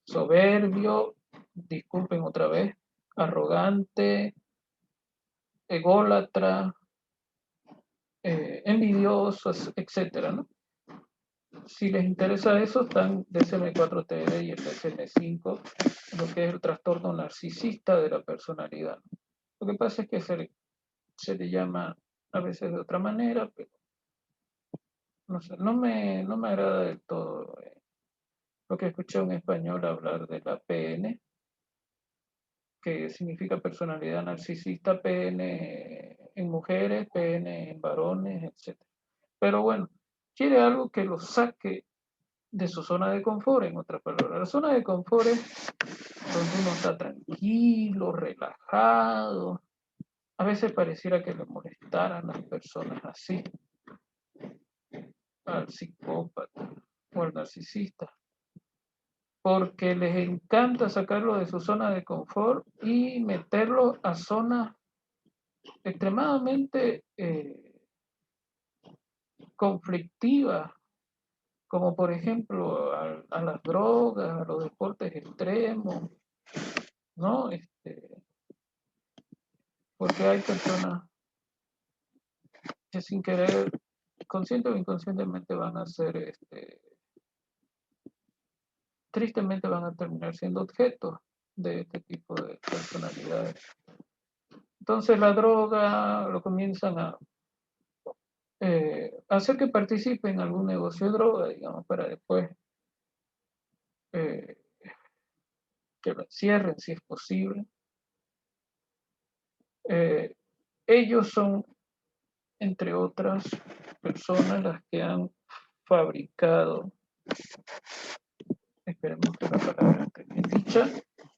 soberbio, disculpen otra vez, arrogante, ególatra, envidiosos, etcétera, ¿no? Si les interesa eso, están DSM-4TD y el DSM-5, lo que es el trastorno narcisista de la personalidad. Lo que pasa es que se le llama a veces de otra manera, pero no sé, no me agrada del todo lo que escuché un español hablar de la PN, que significa personalidad narcisista, PN en mujeres, PN en varones, etcétera. Pero bueno, quiere algo que lo saque de su zona de confort, en otras palabras. La zona de confort es donde uno está tranquilo, relajado. A veces pareciera que le molestaran las personas así, al psicópata o al narcisista, porque les encanta sacarlo de su zona de confort y meterlo a zonas extremadamente conflictivas, como por ejemplo a las drogas, a los deportes extremos, ¿no? Porque hay personas que sin querer, consciente o inconscientemente van a ser, tristemente van a terminar siendo objetos de este tipo de personalidades. Entonces la droga lo comienzan a hacer que participe en algún negocio de droga, digamos, para después eh, que lo encierren si es posible. Eh, ellos son, entre otras personas, las que han fabricado, esperemos que la palabra esté bien dicha,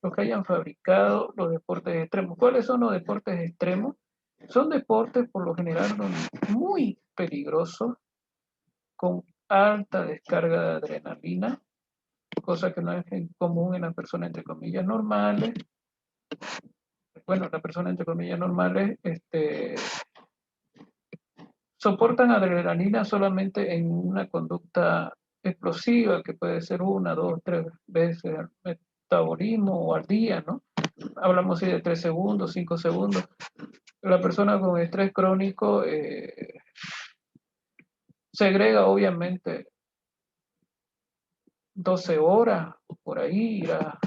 los que hayan fabricado los deportes extremos. ¿Cuáles son los deportes extremos? Son deportes por lo general muy peligrosos, con alta descarga de adrenalina, cosa que no es común en las personas entre comillas normales. Bueno, las personas entre comillas normales soportan adrenalina solamente en una conducta explosiva, que puede ser una, dos, tres veces el metabolismo o al día, ¿no? Hablamos de 3 segundos, 5 segundos. La persona con estrés crónico segrega obviamente 12 horas por ahí, irá a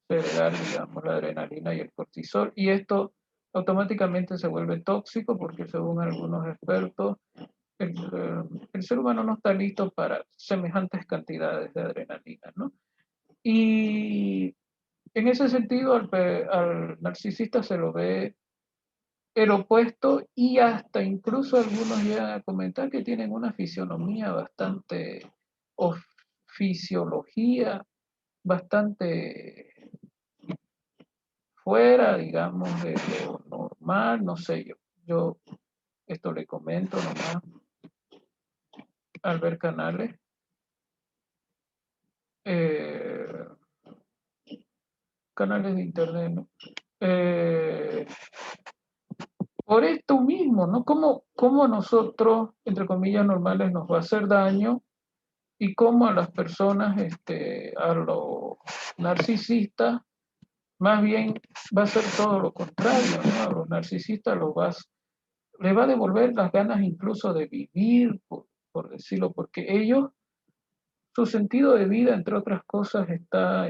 segregar, digamos, la adrenalina y el cortisol, y esto automáticamente se vuelve tóxico porque según algunos expertos, el ser humano no está listo para semejantes cantidades de adrenalina, ¿no? Y en ese sentido, al narcisista se lo ve el opuesto, y hasta incluso algunos llegan a comentar que tienen una fisionomía bastante, o fisiología bastante fuera, digamos, de lo normal, no sé, yo esto le comento nomás al ver canales. eh, Canales de internet, ¿no? Por esto mismo, ¿no? ¿Cómo nosotros, entre comillas, normales nos va a hacer daño, y cómo a las personas, a los narcisistas, más bien va a ser todo lo contrario, ¿no? A los narcisistas les va a devolver las ganas incluso de vivir, por decirlo, porque ellos, su sentido de vida, entre otras cosas, está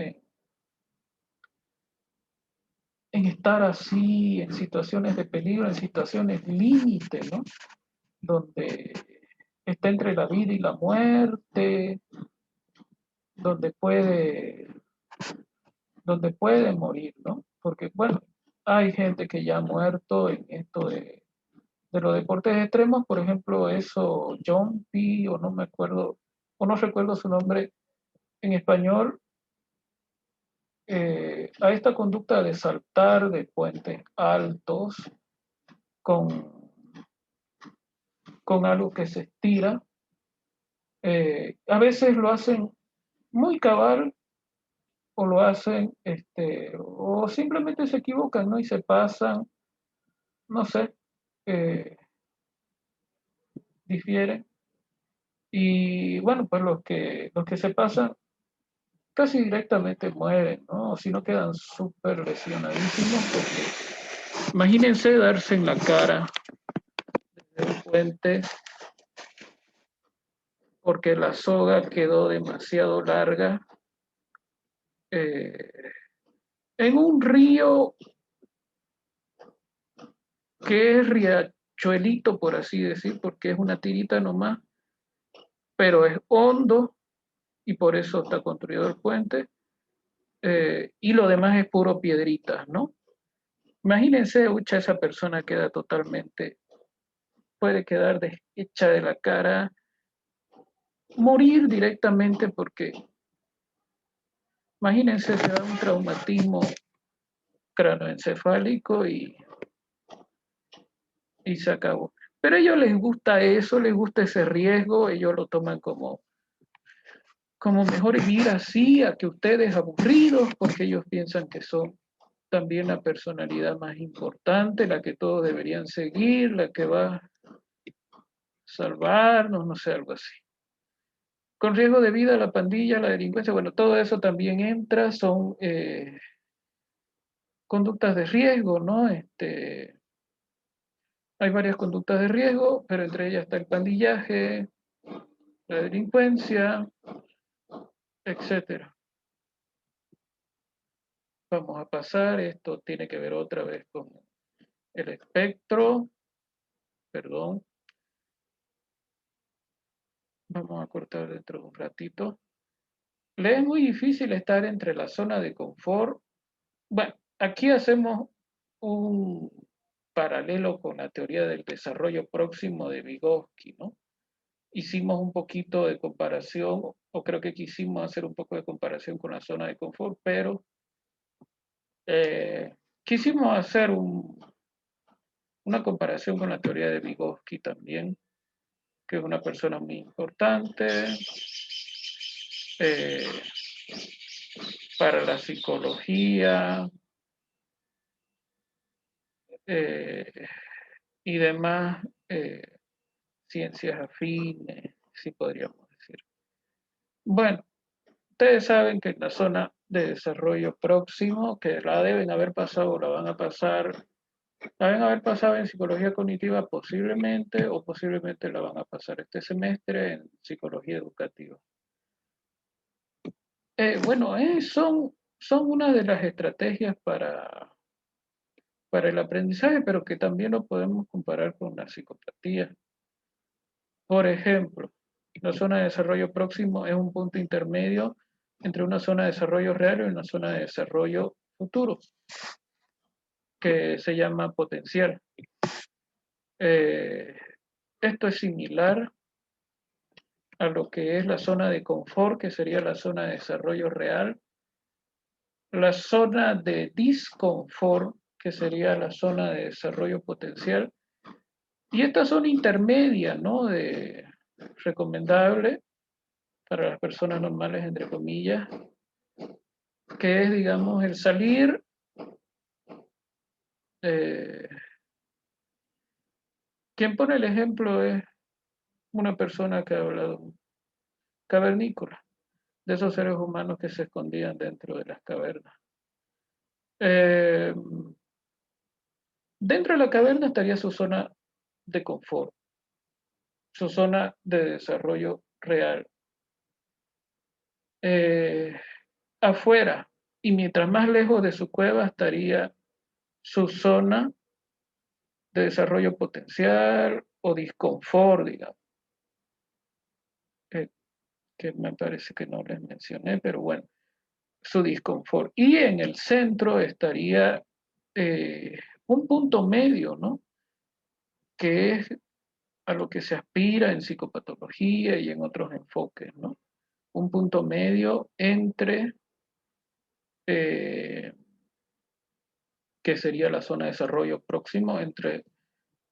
en estar así, en situaciones de peligro, en situaciones límite, ¿no? Donde está entre la vida y la muerte, donde puede, donde puede morir, ¿no? Porque, bueno, hay gente que ya ha muerto en esto de los deportes extremos, por ejemplo, eso, John P., o no me acuerdo, o no recuerdo su nombre en español, a esta conducta de saltar de puentes altos con, con algo que se estira. A veces lo hacen muy cabal, o lo hacen, o simplemente se equivocan, ¿no? Y se pasan, no sé, eh, difieren. Y bueno, pues los que se pasan casi directamente mueren, ¿no? O si no, quedan súper lesionadísimos, porque imagínense darse en la cara de un puente porque la soga quedó demasiado larga, eh, en un río que es riachuelito, por así decir, porque es una tirita nomás, pero es hondo, y por eso está construido el puente, y lo demás es puro piedritas, ¿no? Imagínense, ucha, esa persona queda totalmente, puede quedar deshecha de la cara, morir directamente, porque imagínense, se da un traumatismo cranoencefálico y se acabó. Pero a ellos les gusta eso, les gusta ese riesgo, ellos lo toman como mejor vivir así, a que ustedes aburridos, porque ellos piensan que son también la personalidad más importante, la que todos deberían seguir, la que va salvarnos, no sé, algo así. Con riesgo de vida, la pandilla, la delincuencia, bueno, todo eso también entra, son conductas de riesgo, ¿no? Hay varias conductas de riesgo, pero entre ellas está el pandillaje, la delincuencia, etcétera. Vamos a pasar, esto tiene que ver otra vez con el espectro, perdón, vamos a cortar dentro de un ratito. Le es muy difícil estar entre la zona de confort. Bueno, aquí hacemos un paralelo con la teoría del desarrollo próximo de Vygotsky, ¿no? Hicimos un poquito de comparación, o creo que quisimos hacer un poco de comparación con la zona de confort, pero quisimos hacer una comparación con la teoría de Vygotsky también, que es una persona muy importante eh, para la psicología eh, y demás ciencias afines, si podríamos decir. Bueno, ustedes saben que en la zona de desarrollo próximo, que la deben haber pasado o la van a pasar, la deben haber pasado en psicología cognitiva posiblemente o posiblemente la van a pasar este semestre en psicología educativa. Bueno, son una de las estrategias para el aprendizaje, pero que también lo podemos comparar con la psicopatía. Por ejemplo, la zona de desarrollo próximo es un punto intermedio entre una zona de desarrollo real y una zona de desarrollo futuro, que se llama potencial. Eh, Esto es similar a lo que es la zona de confort, que sería la zona de desarrollo real, la zona de disconfort, que sería la zona de desarrollo potencial, y esta zona intermedia, ¿no? Recomendable para las personas normales, entre comillas, que es, digamos, el salir, eh, quien pone el ejemplo es una persona que ha hablado cavernícola, de esos seres humanos que se escondían dentro de las cavernas. Eh, Dentro de la caverna estaría su zona de confort, su zona de desarrollo real. Eh, Afuera, y mientras más lejos de su cueva estaría su zona de desarrollo potencial o disconfort, digamos, que, que me parece que no les mencioné, pero bueno, su disconfort. Y en el centro estaría un punto medio, ¿no? Que es a lo que se aspira en psicopatología y en otros enfoques, ¿no? Un punto medio entre, eh, que sería la zona de desarrollo próximo entre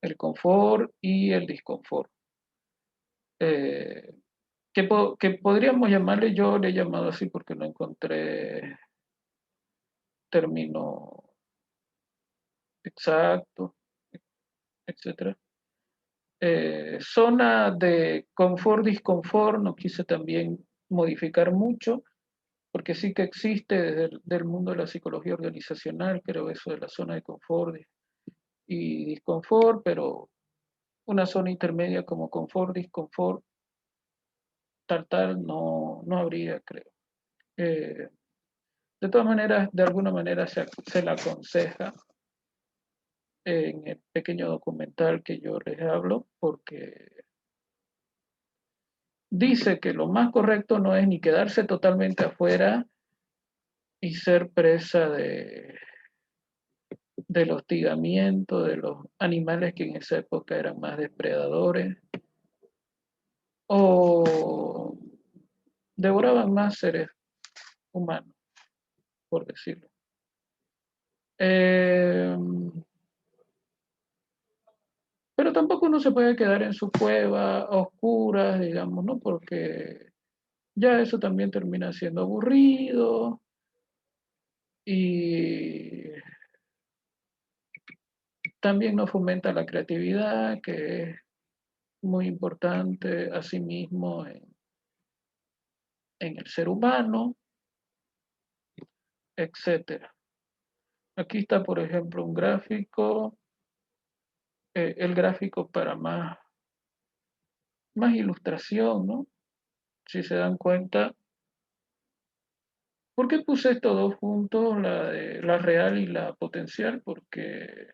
el confort y el disconfort. Eh, que podríamos llamarle, yo le he llamado así porque no encontré término exacto, etcétera. Zona de confort, disconfort, no quise también modificar mucho, porque sí que existe desde el del mundo de la psicología organizacional, creo eso de la zona de confort y disconfort, pero una zona intermedia como confort, disconfort, tal, no habría, creo. Eh, de todas maneras, de alguna manera se la aconseja en el pequeño documental que yo les hablo, porque dice que lo más correcto no es ni quedarse totalmente afuera y ser presa del hostigamiento de los animales que en esa época eran más depredadores o devoraban más seres humanos, por decirlo. Eh, pero tampoco uno se puede quedar en su cueva a oscuras, digamos, ¿no? Porque ya eso también termina siendo aburrido y también no fomenta la creatividad, que es muy importante asimismo en el ser humano, etcétera. Aquí está, por ejemplo, un gráfico, el gráfico para más ilustración, ¿no? Si se dan cuenta, ¿por qué puse estos dos juntos, la real y la potencial? Porque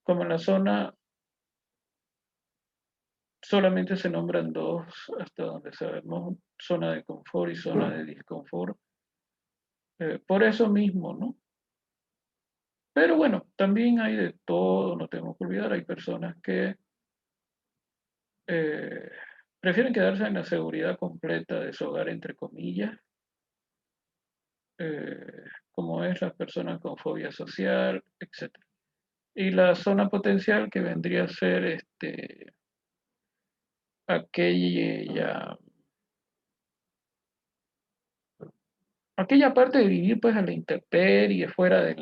como en la zona solamente se nombran dos, hasta donde sabemos, zona de confort y zona de disconfort, por eso mismo, ¿no? Pero bueno, también hay de todo, no tenemos que olvidar, hay personas que eh, prefieren quedarse en la seguridad completa de su hogar, entre comillas, como es las personas con fobia social, etc. Y la zona potencial que vendría a ser aquella, aquella parte de vivir pues a la intemperie, fuera de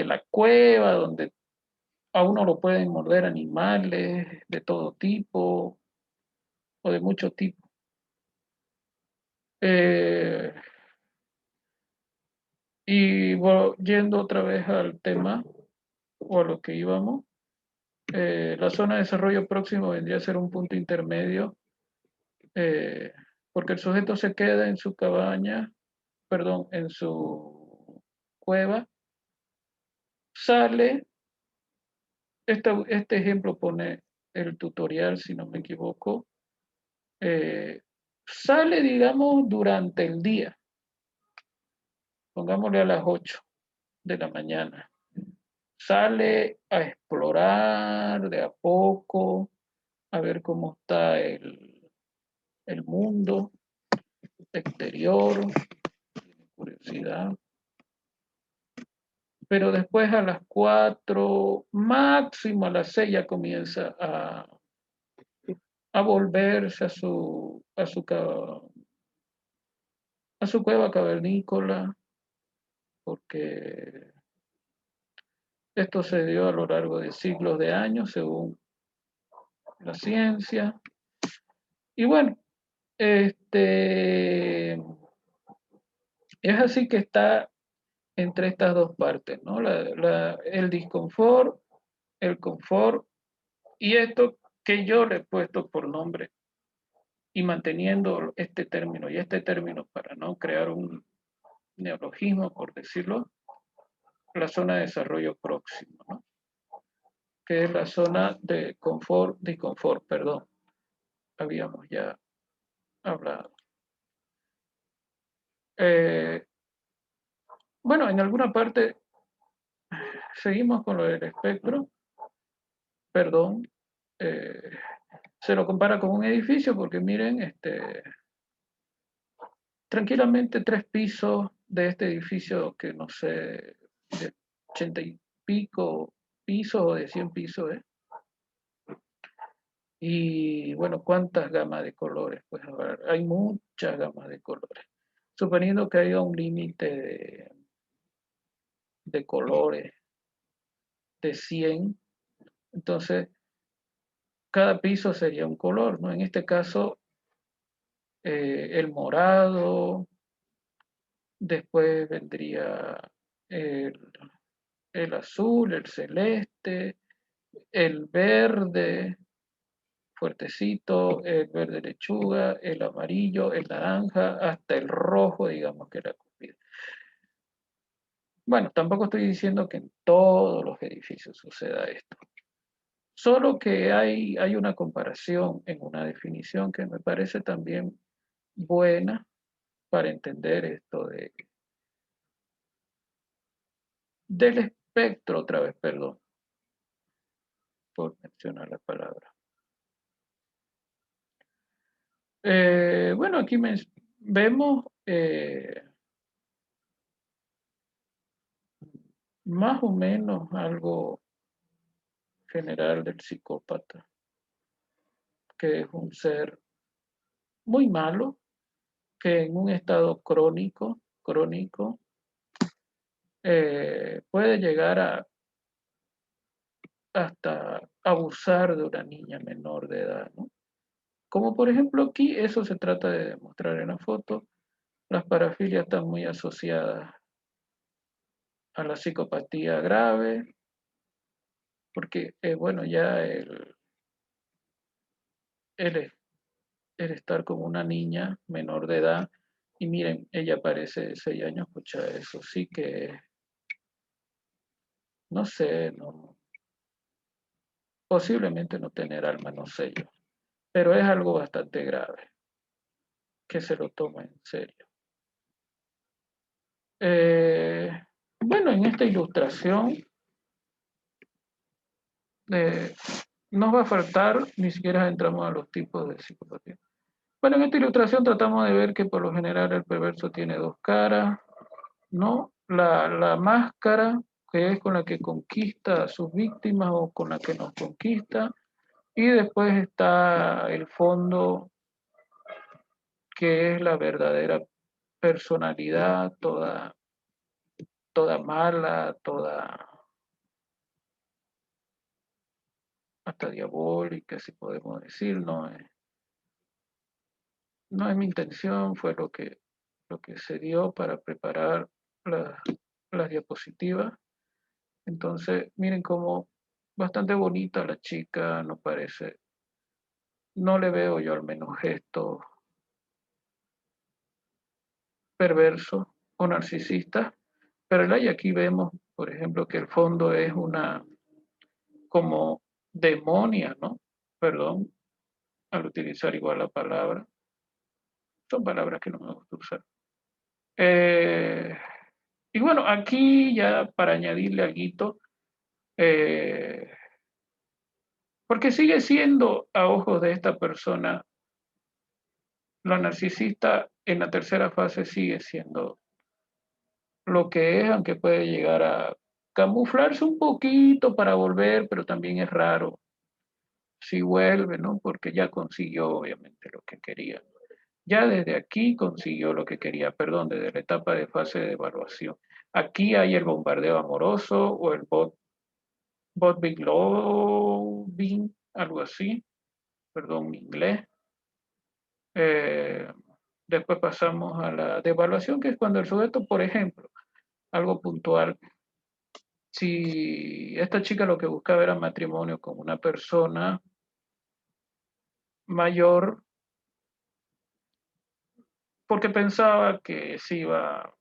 la cueva, donde a uno lo pueden morder animales de todo tipo o de mucho tipo. Eh, y yendo otra vez al tema o a lo que íbamos, la zona de desarrollo próximo vendría a ser un punto intermedio, eh, porque el sujeto se queda en su cabaña, perdón, en su cueva, sale, este ejemplo pone el tutorial, si no me equivoco, sale, digamos, durante el día, pongámosle a las 8 de la mañana, sale a explorar de a poco, a ver cómo está el mundo exterior, curiosidad. Pero después a las 4 máximo a las 6 ya comienza a volverse a su cueva cavernícola, porque esto se dio a lo largo de siglos de años, según la ciencia. Y bueno, es así que está entre estas dos partes, ¿no? El disconfort, el confort y esto que yo le he puesto por nombre y manteniendo este término para no crear un neologismo, por decirlo, la zona de desarrollo próximo, ¿no? Que es la zona de confort, disconfort, perdón, habíamos ya hablado. Eh, bueno, en alguna parte seguimos con lo del espectro, perdón, eh, se lo compara con un edificio porque miren, tranquilamente 3 pisos de este edificio que no sé, de 80 y pico pisos o de 100 pisos, ¿eh? Y bueno, ¿cuántas gamas de colores? Pues a ver, hay muchas gamas de colores. Suponiendo que haya un límite de colores de 100, entonces cada piso sería un color, ¿no? En este caso, el morado, después vendría el, el azul, el celeste, el verde fuertecito, el verde lechuga, el amarillo, el naranja, hasta el rojo, digamos que la cúspide. Bueno, tampoco estoy diciendo que en todos los edificios suceda esto, solo que hay una comparación en una definición que me parece también buena para entender esto del espectro, otra vez, perdón, por mencionar la palabra. Bueno, aquí vemos más o menos algo general del psicópata, que es un ser muy malo, que en un estado crónico, puede llegar hasta abusar de una niña menor de edad, ¿no? Como por ejemplo aquí, eso se trata de demostrar en la foto, las parafilias están muy asociadas a la psicopatía grave, porque, bueno, ya el, el estar con una niña menor de edad, y miren, ella parece de 6 años, pucha, eso sí que, no sé, no, posiblemente no tener alma, no sé yo, pero es algo bastante grave, que se lo toma en serio. Eh, bueno, en esta ilustración eh, nos va a faltar, ni siquiera entramos a los tipos de psicopatía. Bueno, en esta ilustración tratamos de ver que por lo general el perverso tiene dos caras, ¿no? La máscara, que es con la que conquista a sus víctimas o con la que nos conquista, y después está el fondo, que es la verdadera personalidad, toda mala, toda hasta diabólica, si podemos decir, no es mi intención, fue lo que se dio para preparar la- las diapositivas. Entonces, miren cómo bastante bonita la chica, no parece, no le veo yo al menos gestos perversos o narcisistas, pero el aquí vemos, por ejemplo, que el fondo es una como demonia, ¿no? Perdón, al utilizar igual la palabra, son palabras que no me gusta usar. Eh, y bueno, aquí ya para añadirle algo, eh, porque sigue siendo a ojos de esta persona, la narcisista en la tercera fase sigue siendo lo que es, aunque puede llegar a camuflarse un poquito para volver, pero también es raro si vuelve, ¿no? Porque ya consiguió obviamente lo que quería. Ya desde aquí consiguió lo que quería, perdón, desde la etapa de fase de evaluación. Aquí hay el bombardeo amoroso o el bot big loving, algo así, perdón, mi inglés. Eh, Después pasamos a la devaluación, que es cuando el sujeto, por ejemplo, algo puntual, si esta chica lo que buscaba era matrimonio con una persona mayor, porque pensaba que se iba a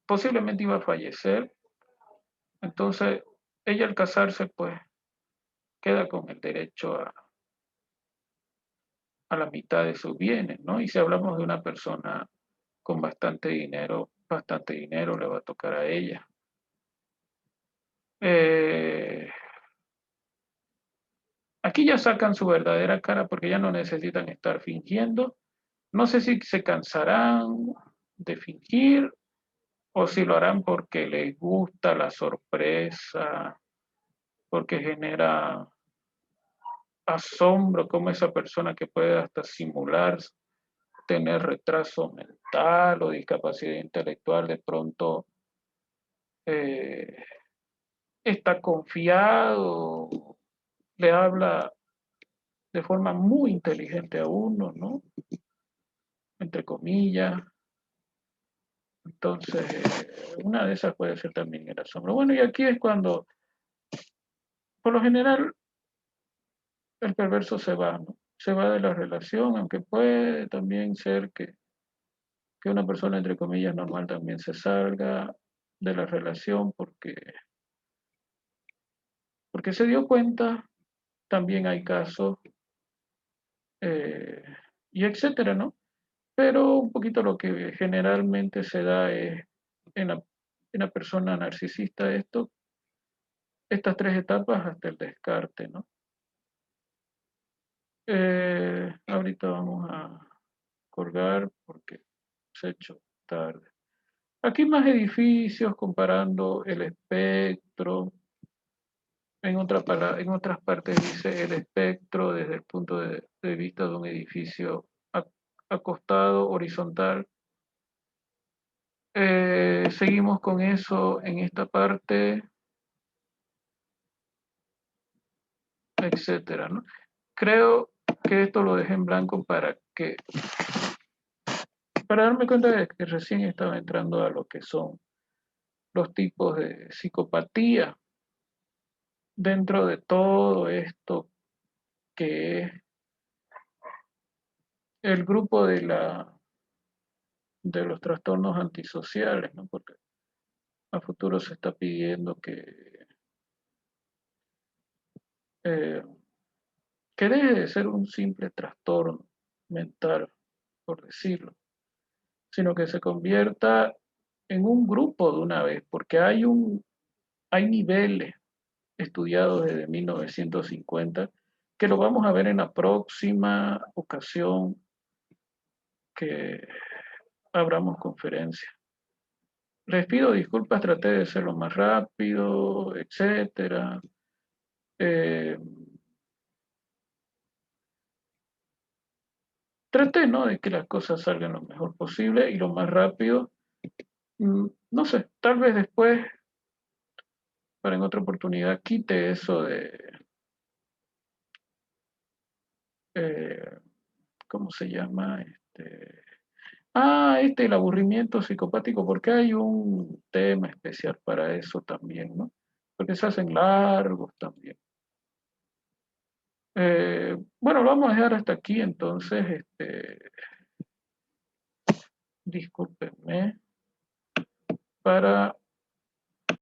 posiblemente iba a fallecer, entonces ella al casarse, pues queda con el derecho a la mitad de sus bienes, ¿no? Y si hablamos de una persona con bastante dinero le va a tocar a ella. Eh, Aquí ya sacan su verdadera cara porque ya no necesitan estar fingiendo. No sé si se cansarán de fingir o si lo harán porque les gusta la sorpresa, porque genera asombro como esa persona que puede hasta simular tener retraso mental o discapacidad intelectual, de pronto eh, está confiado, le habla de forma muy inteligente a uno, ¿no? Entre comillas. Entonces, una de esas puede ser también el asombro. Bueno, y aquí es cuando, por lo general, el perverso se va, ¿no? Se va de la relación, aunque puede también ser que una persona, entre comillas, normal también se salga de la relación porque se dio cuenta, también hay casos, eh, y etcétera, ¿no? Pero un poquito lo que generalmente se da es en la persona narcisista estas tres etapas hasta el descarte, ¿no? Ahorita vamos a colgar porque se ha hecho tarde. Aquí más edificios comparando el espectro. En otras partes dice el espectro desde el punto de vista de un edificio acostado, horizontal. Seguimos con eso en esta parte. etcétera, ¿no? Creo que esto lo dejé en blanco para darme cuenta de que recién estaba entrando a lo que son los tipos de psicopatía dentro de todo esto que es el grupo de los trastornos antisociales, ¿no? Porque a futuro se está pidiendo eh, que deje de ser un simple trastorno mental, por decirlo, sino que se convierta en un grupo de una vez, porque hay niveles estudiados desde 1950 que lo vamos a ver en la próxima ocasión que abramos conferencia. Les pido disculpas, traté de ser lo más rápido, etcétera. Eh, Traté, ¿no?, de que las cosas salgan lo mejor posible y lo más rápido. No sé, tal vez después, para en otra oportunidad, quite eso de, eh, ¿cómo se llama? El aburrimiento psicopático, porque hay un tema especial para eso también, ¿no? Porque se hacen largos también. Bueno, lo vamos a dejar hasta aquí, entonces, discúlpenme, para